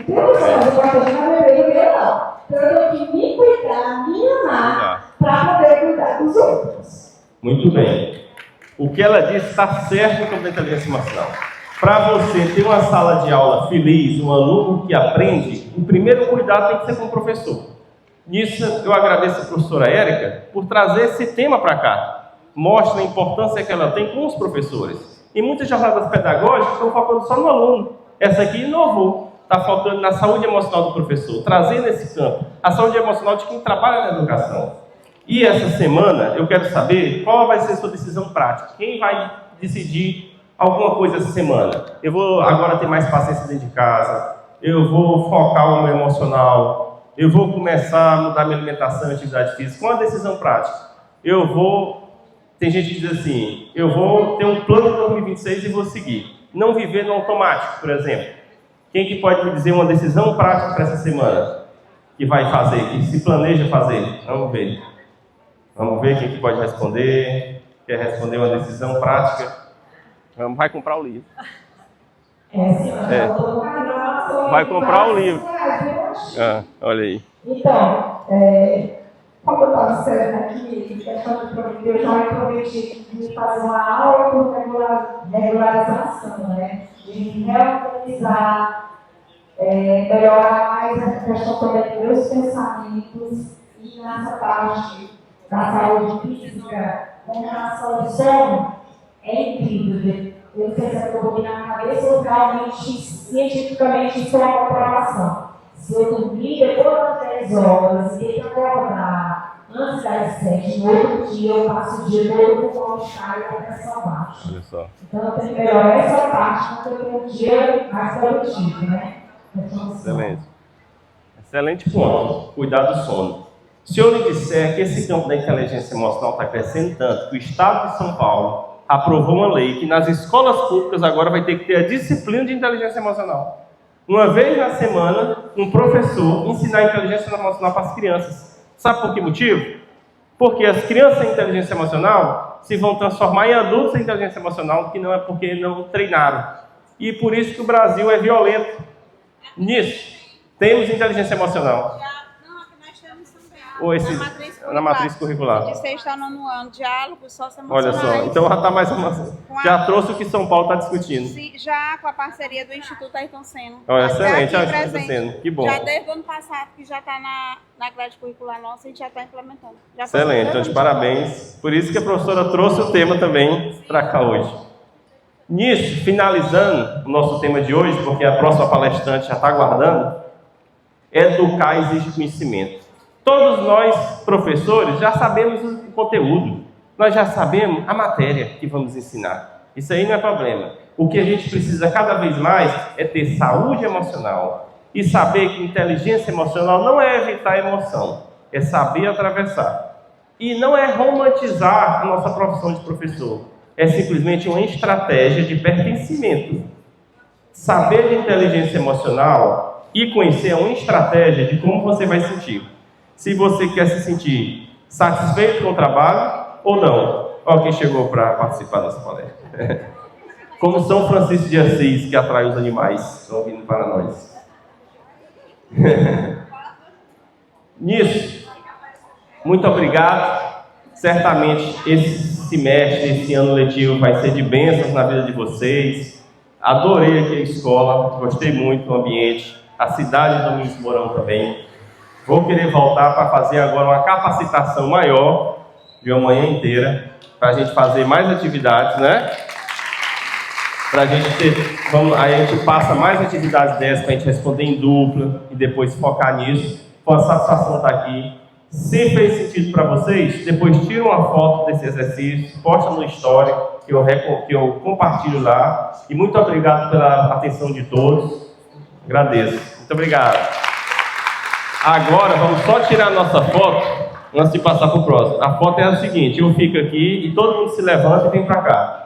Não tem pessoa mais importante na minha vida do que eu, não. Então eu tenho que me cuidar, me amar, para poder cuidar dos outros. Muito bem. O que ela disse está certo no campo da inteligência emocional. Para você ter uma sala de aula feliz, um aluno que aprende, o primeiro cuidado tem que ser com o professor. Nisso eu agradeço a professora Érica por trazer esse tema para cá. Mostra a importância que ela tem com os professores. E muitas jornadas pedagógicas estão focando só no aluno. Essa aqui inovou. Está focando na saúde emocional do professor, trazendo esse campo, a saúde emocional de quem trabalha na educação. E essa semana eu quero saber qual vai ser a sua decisão prática. Quem vai decidir alguma coisa essa semana? Eu vou agora ter mais paciência dentro de casa, eu vou focar o meu emocional, eu vou começar a mudar minha alimentação e atividade física. Qual a decisão prática? Tem gente que diz assim, eu vou ter um plano de 2026 e vou seguir. Não viver no automático, por exemplo. Quem que pode me dizer uma decisão prática para essa semana? Que vai fazer, que se planeja fazer? Vamos ver. Vamos ver quem que pode responder. Quer responder uma decisão prática? Vai comprar o livro. Vai comprar o livro. Olha aí. Então, como eu estava esperando aqui, eu já me prometi de fazer uma aula por regularização, né? De reorganizar, melhorar mais a questão também dos meus pensamentos e nessa parte da saúde física, com relação ao sono, é incrível. Eu não sei se eu vou na cabeça ou realmente, cientificamente, isso é uma comprovação. Se eu dormir depois das 10 horas e acordar antes das 7, no outro dia eu passo o dia todo com o mal-estar e a pressão baixa. Olha só. Então eu tenho que melhorar essa parte para ter um dia mais produtivo, né? Excelente. Excelente ponto. Cuidar do sono. Se eu lhe disser que esse campo da inteligência emocional está crescendo tanto, que o Estado de São Paulo aprovou uma lei que nas escolas públicas agora vai ter que ter a disciplina de inteligência emocional. Uma vez na semana, um professor ensinar inteligência emocional para as crianças. Sabe por que motivo? Porque as crianças em inteligência emocional se vão transformar em adultos em inteligência emocional, que não é porque não treinaram. E por isso que o Brasil é violento. Nisso, temos inteligência emocional. Não, aqui nós temos também. Ou na matriz curricular. De 6º ao 9º ano, diálogos Olha socioemocionais. só, então já está mais já trouxe o que São Paulo está discutindo. Sim, já com a parceria do Instituto Ayrton Senna. Olha, excelente, Já a aqui Ayrton presente. Senna, que bom. Já desde o ano passado, que já está na grade curricular nossa, a gente já está implementando. Já foi Excelente, então de parabéns. Por isso que a professora trouxe o tema também para cá hoje. Nisso, finalizando o nosso tema de hoje, porque a próxima palestrante já está aguardando, educar exige conhecimento. Todos nós, professores, já sabemos o conteúdo. Nós já sabemos a matéria que vamos ensinar. Isso aí não é problema. O que a gente precisa cada vez mais é ter saúde emocional e saber que inteligência emocional não é evitar a emoção, é saber atravessar. E não é romantizar a nossa profissão de professor, é simplesmente uma estratégia de pertencimento. saber de inteligência emocional e conhecer uma estratégia de como você vai sentir. Se você quer se sentir satisfeito com o trabalho ou não. Olha quem chegou para participar dessa palestra. Como São Francisco de Assis, que atrai os animais, estão vindo para nós. Nisso, muito obrigado. Certamente esse semestre, esse ano letivo vai ser de bênçãos na vida de vocês. Adorei aqui a escola, gostei muito do ambiente, a cidade de Domingos Mourão também. Vou querer voltar para fazer agora uma capacitação maior, de uma manhã inteira, para a gente fazer mais atividades, né? Para a gente ter, aí a gente passa mais atividades dessas para a gente responder em dupla e depois focar nisso. Foi uma satisfação estar aqui. Se fez sentido para vocês, depois tira uma foto desse exercício, posta no Story, que eu compartilho lá. E muito obrigado pela atenção de todos. Agradeço. Muito obrigado. Agora vamos só tirar a nossa foto antes de passar para o próximo. A foto é a seguinte: eu fico aqui e todo mundo se levanta e vem para cá.